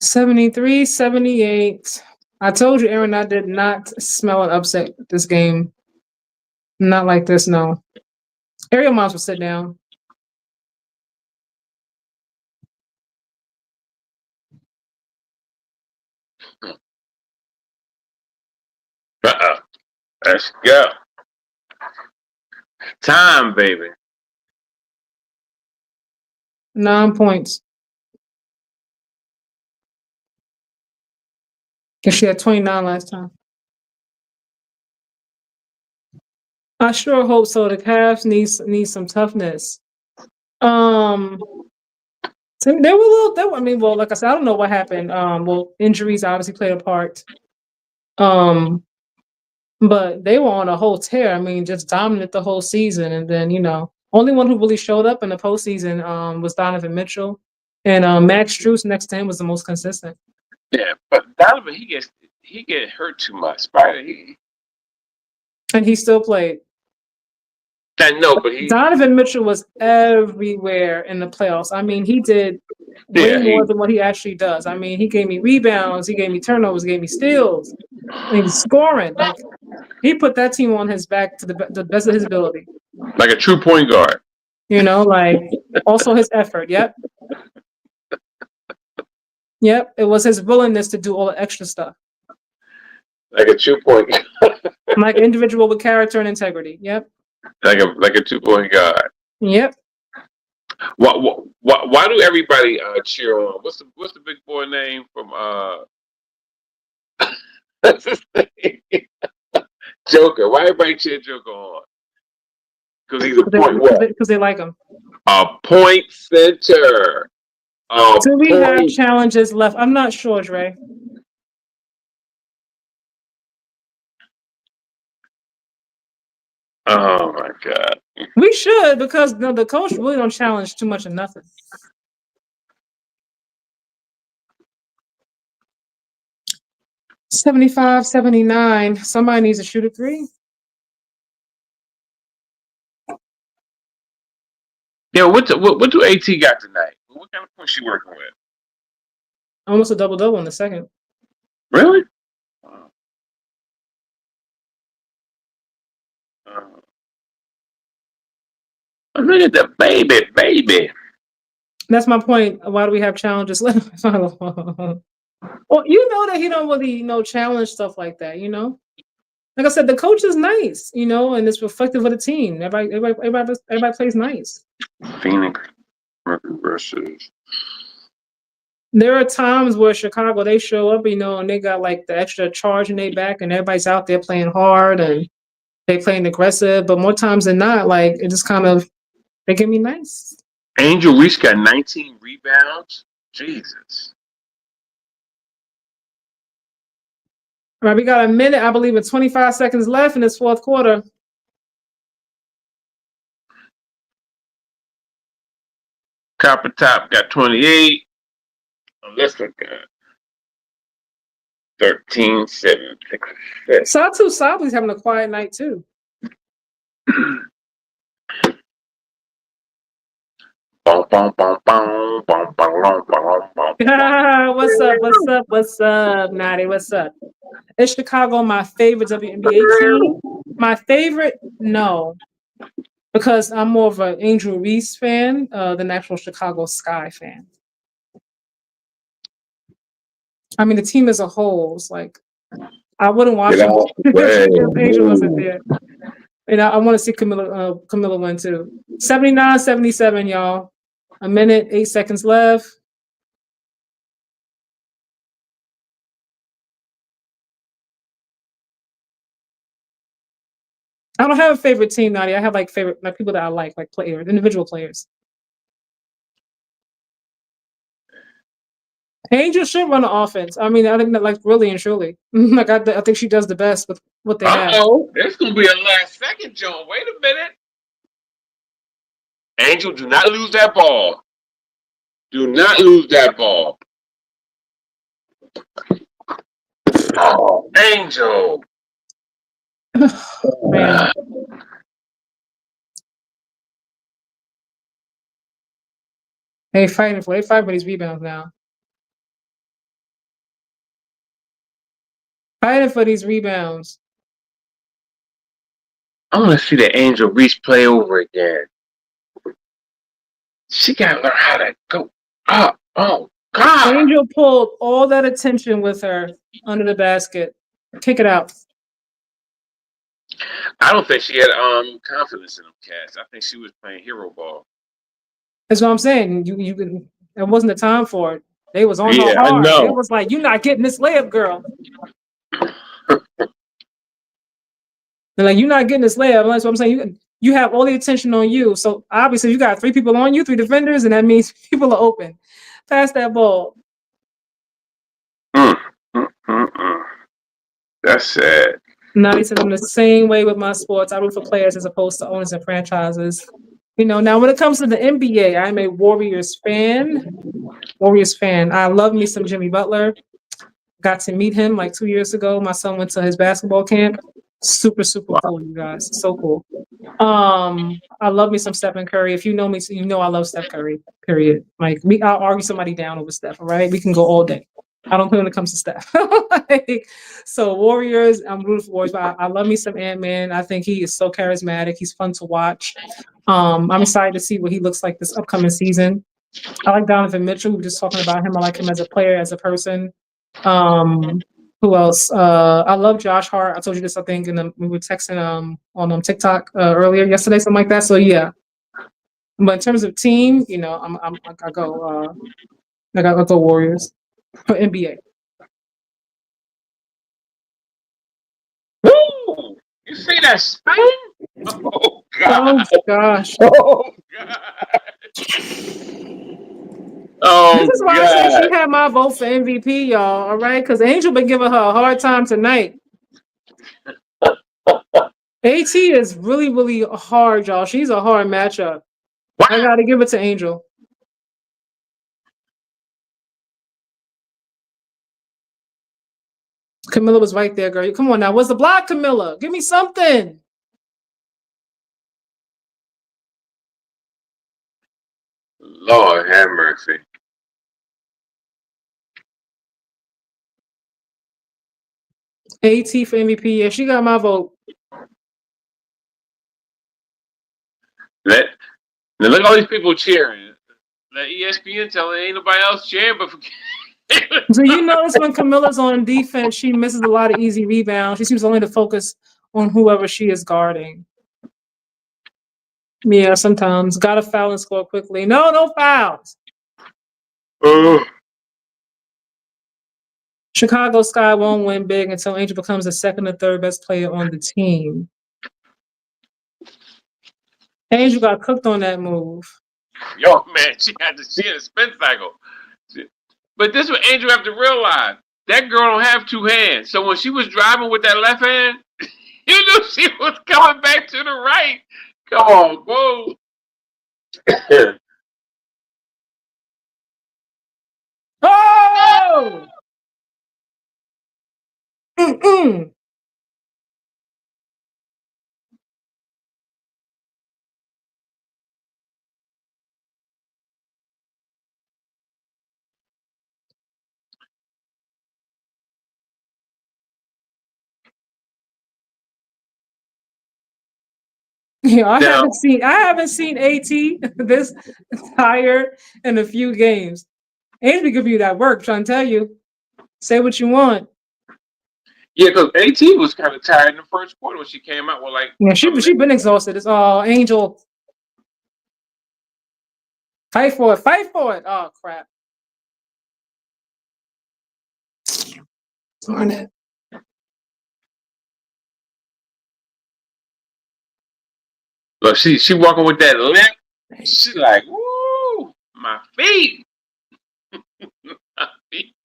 73-78. I told you, Aaron, I did not smell an upset this game. Not like this, no. Ariel Miles will sit down. Let's go. Time, baby. 9 points. And she had 29 last time. I sure hope so. The Cavs need some toughness. So they were a little. I mean, well, like I said, I don't know what happened. Well, injuries obviously played a part. But they were on a whole tear. I mean, just dominant the whole season, and then only one who really showed up in the postseason was Donovan Mitchell, and Max Strus next to him was the most consistent. Yeah, but Donovan he get hurt too much. Right? And he still played. I know, but Donovan Mitchell was everywhere in the playoffs. I mean, he did way more than what he actually does. I mean, he gave me rebounds, he gave me turnovers, he gave me steals, and he was scoring. Like, he put that team on his back to the best of his ability. Like a true point guard. Also his effort. Yep. Yep. It was his willingness to do all the extra stuff. Like a 2-point. Like an individual with character and integrity. Yep. Like a 2-point guard. Yep. Why do everybody cheer on? What's the big boy name from what's his name? Joker. Why everybody cheer Joker on? Because he's a point what? Because they like him. A point center. Do we have challenges left? I'm not sure, Dre. Oh my God. We should, because the coach really don't challenge too much of nothing. $75-79. Somebody needs to shoot a three. Yeah, what do AT got tonight? What kind of points she working with? Almost a double-double in the second. Really? Look at the baby. That's my point. Why do we have challenges left? Well, you know that he don't really, challenge stuff like that. Like I said, the coach is nice, and it's reflective of the team. Everybody plays nice. Phoenix Mercury versus. There are times where Chicago they show up, and they got like the extra charge in their back, and everybody's out there playing hard and they playing aggressive. But more times than not, like it just kind of they can be nice. Angel Reese got 19 rebounds. Jesus. All right, we got a minute, I believe, and 25 seconds left in this fourth quarter. Copper Top got 28. Alyssa got 13, 7, 6. Satu Sabli's having a quiet night too. What's up, Natty? What's up? Is Chicago my favorite WNBA team? My favorite? No. Because I'm more of an Angel Reese fan than actual Chicago Sky fan. I mean, the team as a whole is like, I wouldn't watch it if Angel wasn't there. And I want to see Camilla win too. 79-77, y'all. A minute, 8 seconds left. I don't have a favorite team, Nadia. I have like people that I like players, individual players. Angel should run the offense. I mean, I think that really and truly. I think she does the best with what they have. It's gonna be a last second, John. Wait a minute. Angel, do not lose that ball. Do not lose that ball. Oh, Angel. Man. They fighting for these rebounds now. Fighting for these rebounds. I want to see the Angel Reese play over again. She got to learn how to go up. Oh, God. Angel pulled all that attention with her under the basket. Kick it out. I don't think she had confidence in them cats. I think she was playing hero ball. That's what I'm saying. It wasn't the time for it. They was on her hard. It was like, you're not getting this layup, girl. They're like, you're not getting this layup. That's what I'm saying. You have all the attention on you. So obviously you got 3 people on you, 3 defenders, and that means people are open. Pass that ball. That's sad. Nadi said I'm the same way with my sports. I root for players as opposed to owners and franchises. Now when it comes to the NBA, I'm a Warriors fan. I love me some Jimmy Butler. Got to meet him like 2 years ago. My son went to his basketball camp. Super, super cool, you guys. So cool. I love me some Stephen Curry. If you know me, you know I love Steph Curry, period. Like, I'll argue somebody down over Steph, all right? We can go all day. I don't play when it comes to Steph. So Warriors, I'm rooting for Warriors, but I love me some Ant-Man. I think he is so charismatic. He's fun to watch. I'm excited to see what he looks like this upcoming season. I like Donovan Mitchell. We were just talking about him. I like him as a player, as a person. Who else? I love Josh Hart. I told you this, I think, and we were texting on TikTok earlier yesterday, something like that. So yeah. But in terms of team, I go Warriors for NBA. Woo! You see that spin? Oh God! Oh gosh! Oh God! Oh, this is why I say she had my vote for MVP, y'all. All right, because Angel been giving her a hard time tonight. AT is really, really hard, y'all. She's a hard matchup. Wow. I got to give it to Angel. Camilla was right there, girl. Come on now. What's the block, Camilla? Give me something. Lord have mercy. AT for MVP. Yeah, she got my vote. Now look at all these people cheering. Let ESPN tell it ain't nobody else cheering but for So you notice when Camilla's on defense, she misses a lot of easy rebounds. She seems only to focus on whoever she is guarding. Yeah, sometimes. Gotta foul and score quickly. No fouls. Chicago Sky won't win big until Angel becomes the second or third best player on the team. Angel got cooked on that move. Yo, man, she had a spin cycle. But this is what Angel have to realize. That girl don't have two hands. So when she was driving with that left hand, you knew she was coming back to the right. Come on, whoa. Oh! Mm-mm. Yeah, I haven't seen AT this tired in a few games. Angel give you that work, trying to tell you. Say what you want. Yeah, because AT was kind of tired in the first quarter when she came out with like. Yeah, she been exhausted. It's all Angel. Fight for it. Fight for it. Oh crap. Darn it. Look, she walking with that limp. She's like, woo, my feet. My feet.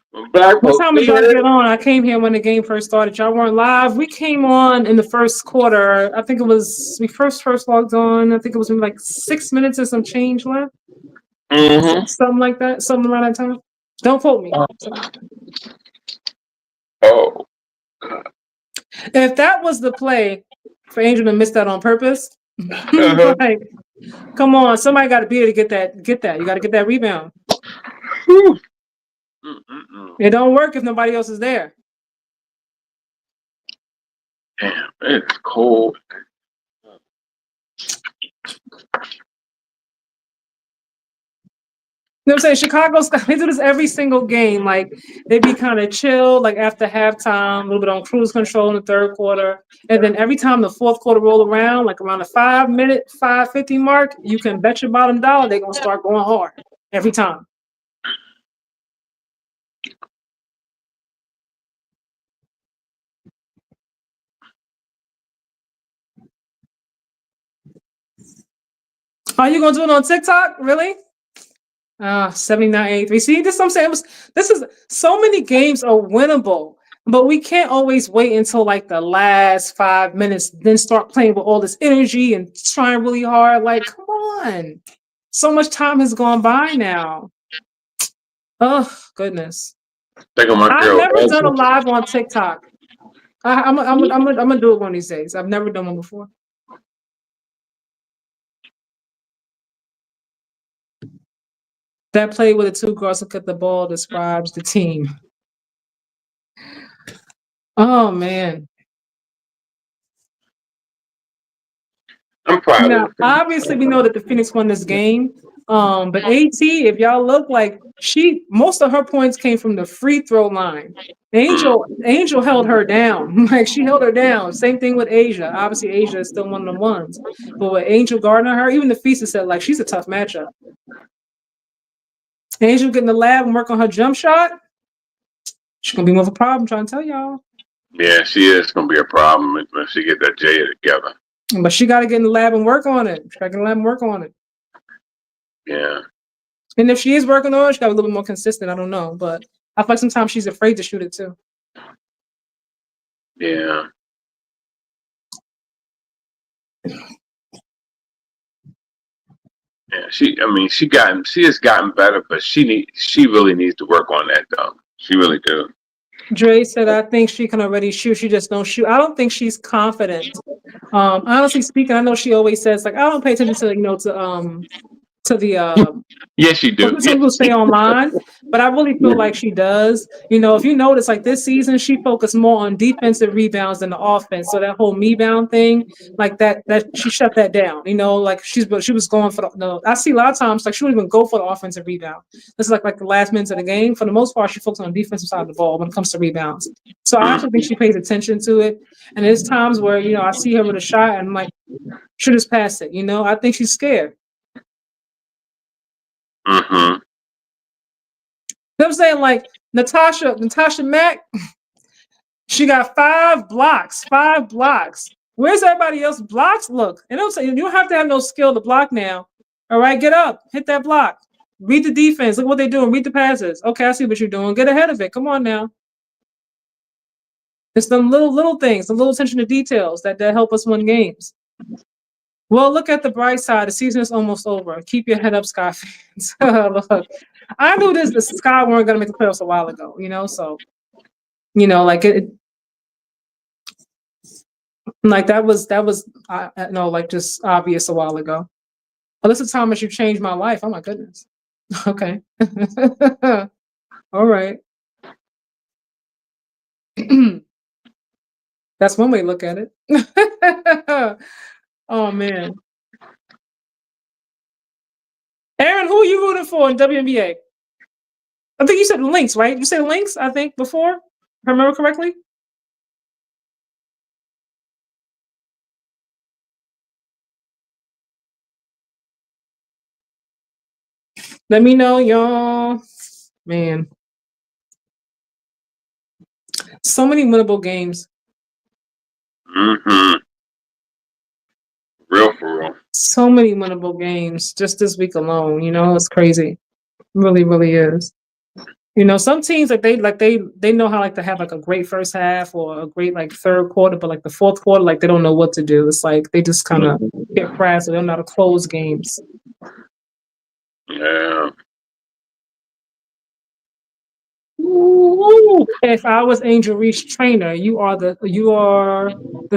What time did y'all get on? I came here when the game first started. Y'all weren't live. We came on in the first quarter. I think it was we first logged on. I think it was maybe like 6 minutes and some change left. Mm-hmm. Something like that. Something around that time. Don't quote me. Oh. If that was the play for Angel to miss that on purpose, like, come on, somebody got to be able to get that. You got to get that rebound. It don't work if nobody else is there. Damn, it's cold. You know what I'm saying? Chicago's they do this every single game. Like they be kind of chill, like after halftime, a little bit on cruise control in the third quarter, and then every time the fourth quarter roll around, like around the 5-minute, 5:50 mark, you can bet your bottom dollar they're gonna start going hard every time. Are you gonna do it on TikTok? Really? 79-83. See, this is what I'm saying. This is so many games are winnable, but we can't always wait until like the last 5 minutes, then start playing with all this energy and trying really hard. Like, come on. So much time has gone by now. Oh, goodness. I've never done a live on TikTok. I'm gonna do it one of these days. I've never done one before. That play with the two girls who cut the ball describes the team. Oh man. I'm proud now, of it. Obviously, we know that the Phoenix won this game. But AT, if y'all look like most of her points came from the free throw line. Angel held her down. Like she held her down. Same thing with Asia. Obviously, Asia is still one of the ones. But with Angel guarding her, even the Feast said like she's a tough matchup. Angel get in the lab and work on her jump shot. She's gonna be more of a problem. Trying to tell y'all. Yeah, she is gonna be a problem when she get that Jada together. But she got to get in the lab and work on it. She got to get in the lab and work on it. Yeah. And if she is working on it, she got to be a little bit more consistent. I don't know, but I feel like sometimes she's afraid to shoot it too. Yeah. Yeah, she has gotten better, but she really needs to work on that though. She really do. Dre said, I think she can already shoot. She just don't shoot. I don't think she's confident. Honestly speaking, I know she always says like, I don't pay attention to, to the yes, you do. Some people stay online, but I really feel like she does. You know, if you notice, like this season, she focused more on defensive rebounds than the offense. So that whole me bound thing, like that she shut that down. You know, like she was going for the no. I see a lot of times like she wouldn't even go for the offensive rebound. This is like the last minutes of the game. For the most part, she focuses on the defensive side of the ball when it comes to rebounds. So I actually think she pays attention to it. And there's times where, you know, I see her with a shot and I'm like, should just pass it. You know, I think she's scared. Mm-hmm. You know what I'm saying? Like Natasha Mack, she got 5 blocks. 5 blocks. Where's everybody else blocks? Look, and I'm saying you don't have to have no skill to block now. All right, get up, hit that block. Read the defense. Look what they're doing. Read the passes. Okay, I see what you're doing. Get ahead of it. Come on now. It's the little things, the little attention to details that help us win games. Well, look at the bright side. The season is almost over. Keep your head up, Sky fans. Look, I knew the Sky weren't going to make the playoffs a while ago, you know, so, you know, like like that was, like just obvious a while ago. Alyssa Thomas, you changed my life. Oh my goodness. Okay. All right. That's one way to look at it. Oh man. Aaron, who are you rooting for in WNBA? I think you said Lynx, right? You said Lynx, I think, before, if I remember correctly. Let me know, y'all. Man. So many winnable games. Mm-hmm. Real for real. So many winnable games just this week alone. You know, it's crazy. It really, really is. You know, some teams they know how like to have like a great first half or a great like third quarter, but like the fourth quarter, like they don't know what to do. It's like they just kind of get frazzled. They don't know how to close games. Yeah. Ooh, if I was Angel Reese trainer, you are the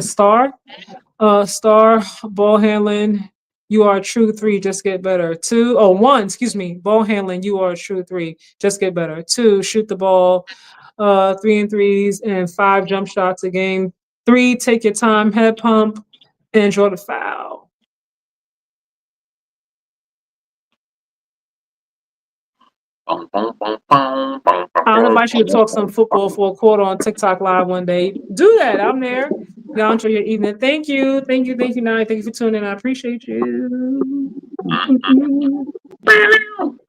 star. Star ball handling. You are a true 3. Just get better. 1. Excuse me. Ball handling. You are a true 3. Just get better. 2. Shoot the ball. 3 and 3s and 5 jump shots a game. 3. Take your time. Head pump and draw the foul. I'll invite you to talk some football for a quarter on TikTok Live one day. Do that. I'm there. Y'all enjoy your evening. Thank you. Thank you, Naya. Thank you for tuning in. I appreciate you.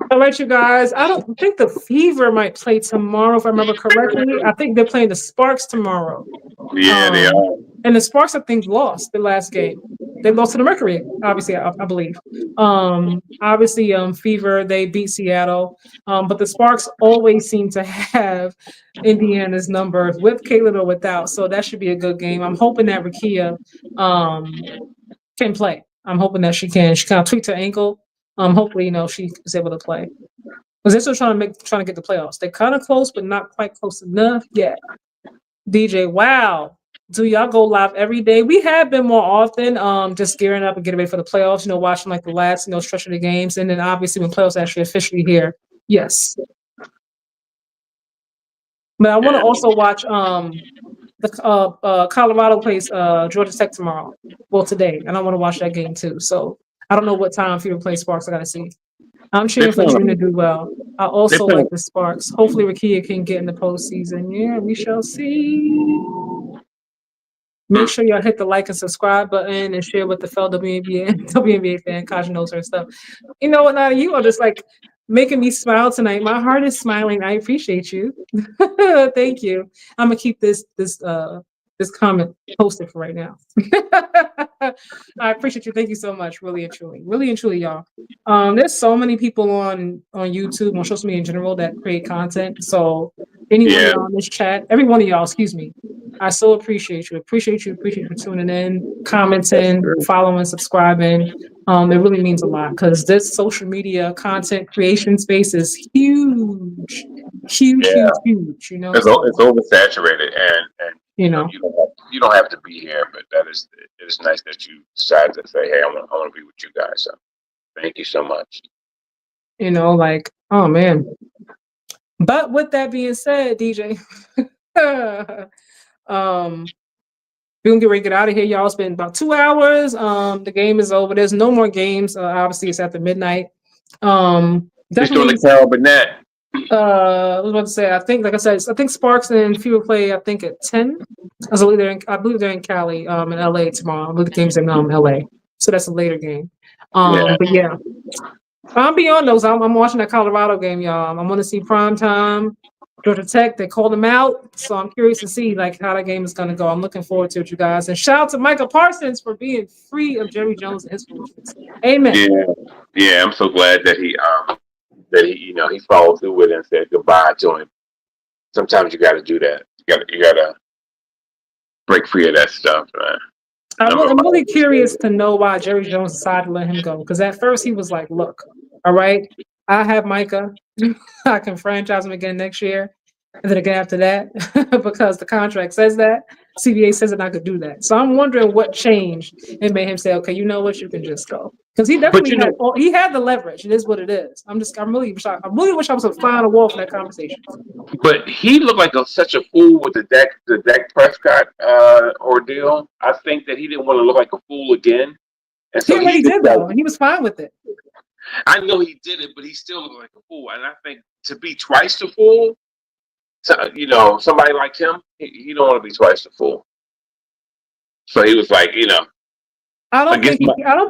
All right, you guys. I don't think the Fever might play tomorrow, if I remember correctly. I think they're playing the Sparks tomorrow. Yeah, they are. And the Sparks, I think, lost the last game. They lost to the Mercury, obviously, I believe. Obviously, Fever, they beat Seattle. But the Sparks always seem to have Indiana's number with Caitlin or without. So that should be a good game. I'm hoping that Rakia can play. I'm hoping that she can. She kind of tweaked her ankle. Hopefully, you know, she is able to play. Because they're still trying to get the playoffs. They're kind of close, but not quite close enough yet. DJ, wow. Do y'all go live every day? We have been more often, just gearing up and getting ready for the playoffs, you know, watching like the last, you know, stretch of the games. And then obviously when playoffs actually officially here. Yes. But I want to also watch the Colorado plays Georgia Tech tomorrow. Well, today. And I want to watch that game too. So I don't know what time Fever plays Sparks. I gotta see. I'm cheering for June to do well. I also like the Sparks. Hopefully Rakia can get in the postseason. Yeah, we shall see. Make sure y'all hit the like and subscribe button and share with the fellow WNBA fan. Kaja knows her stuff. You know what, Nada? You are just like making me smile tonight. My heart is smiling. I appreciate you. Thank you. I'm gonna keep this comment posted for right now. I appreciate you. Thank you so much. Really and truly, y'all. There's so many people on YouTube, on social media in general, that create content. So anyone of y'all in this chat, every one of y'all, excuse me, I so appreciate you. Appreciate you for tuning in, commenting, following, subscribing. It really means a lot because this social media content creation space is huge. You know, it's oversaturated, and you know, you don't have to be here, but it's nice that you decided to say, "Hey, I want to be with you guys." So, thank you so much. You know, like, oh man, But with that being said, DJ, we're gonna get ready to get out of here, y'all. It's been about 2 hours. The game is over. There's no more games. Obviously, it's after midnight. Just doing Definitely. the Carol Burnett. I was about to say. I think, like I said, I think Sparks and Fever play. I think at 10. I believe they're in Cali, in LA tomorrow. I believe the game's in LA, so that's a later game. But yeah, I'm beyond those. I'm watching that Colorado game, y'all. I'm going to see prime time. Georgia Tech, they called them out, so I'm curious to see like how that game is going to go. I'm looking forward to it, you guys. And shout out to Micah Parsons for being free of Jerry Jones and his foolishness. Amen. Yeah. I'm so glad that he he followed through with it and said goodbye to him. Sometimes you got to do that. You got to break free of that stuff, man. I'm really curious to know why Jerry Jones decided to let him go. Because at first he was like, look, all right, I have Micah. I can franchise him again next year. And then again after that, because the contract says that, CBA says that I could do that. So I'm wondering what changed and made him say, okay, you know what, you can just go. Because he definitely he had the leverage. It is what it is. I'm really shocked. I really wish I was a fly on the wall for that conversation. But he looked like such a fool with the Dak Prescott ordeal. I think that he didn't want to look like a fool again. And so he already did though. He was fine with it. I know he did it, but he still looked like a fool. And I think to be twice the fool, somebody like him, he don't want to be twice the fool. So he was like, I don't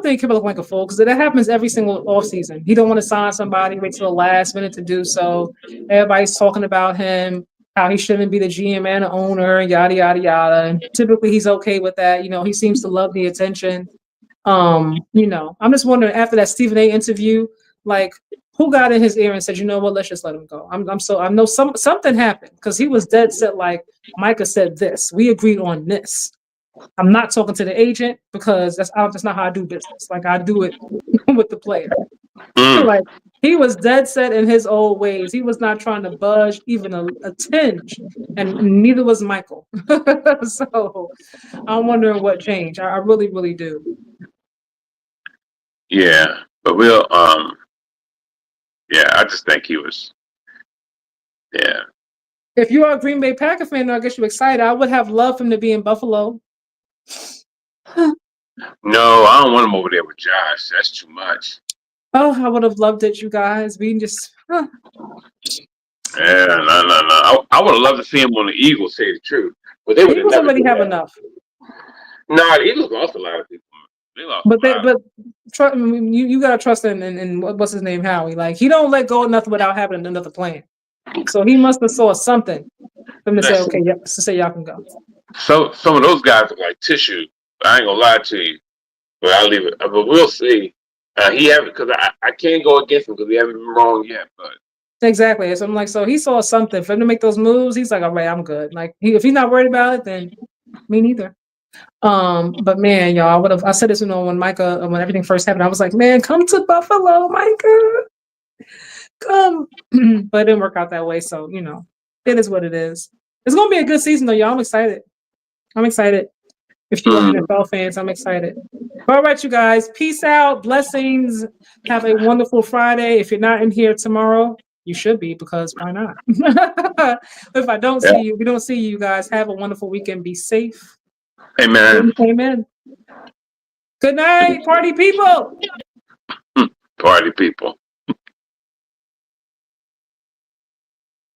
think he would look like a fool because that happens every single offseason. He don't want to sign somebody, wait till the last minute to do so. Everybody's talking about him, how he shouldn't be the GM and the owner, yada yada yada. And typically he's okay with that. He seems to love the attention. I'm just wondering after that Stephen A interview, like who got in his ear and said, you know what, let's just let him go. I know something happened because he was dead set. Like Micah said this, we agreed on this. I'm not talking to the agent because that's not how I do business. Like I do it with the player. Like he was dead set in his old ways. He was not trying to budge even a tinge, and neither was Michael. So I'm wondering what changed. I really, really do. Yeah, but I just think he was. Yeah. If you are a Green Bay Packer fan, I guess you're excited. I would have loved him to be in Buffalo. No, I don't want him over there with Josh. That's too much. Oh, I would have loved it, you guys. We just. Yeah, no. I would have loved to see him on the Eagles. Say the truth, but they would never already have enough. No, the Eagles lost a lot of people. They lost. You gotta trust in what's his name, Howie. Like he don't let go of nothing without having another plan. So he must have saw something for him to say, okay, to say y'all can go. So some of those guys are like tissue. I ain't gonna lie to you, but I'll leave it. But we'll see. He haven't because I can't go against him because he haven't been wrong yet. But exactly, so I'm like, so he saw something for him to make those moves. He's like, all right, I'm good. Like if he's not worried about it, then me neither. But man, y'all, I said this, when when everything first happened, I was like, man, come to Buffalo, Micah, come. But it didn't work out that way. So it is what it is. It's gonna be a good season though, y'all. I'm excited. If you are NFL fans, I'm excited. All right, you guys. Peace out. Blessings. Have a wonderful Friday. If you're not in here tomorrow, you should be, because why not? If I don't see you, we don't see you guys. Have a wonderful weekend. Be safe. Amen. Amen. Good night, party people. Party people.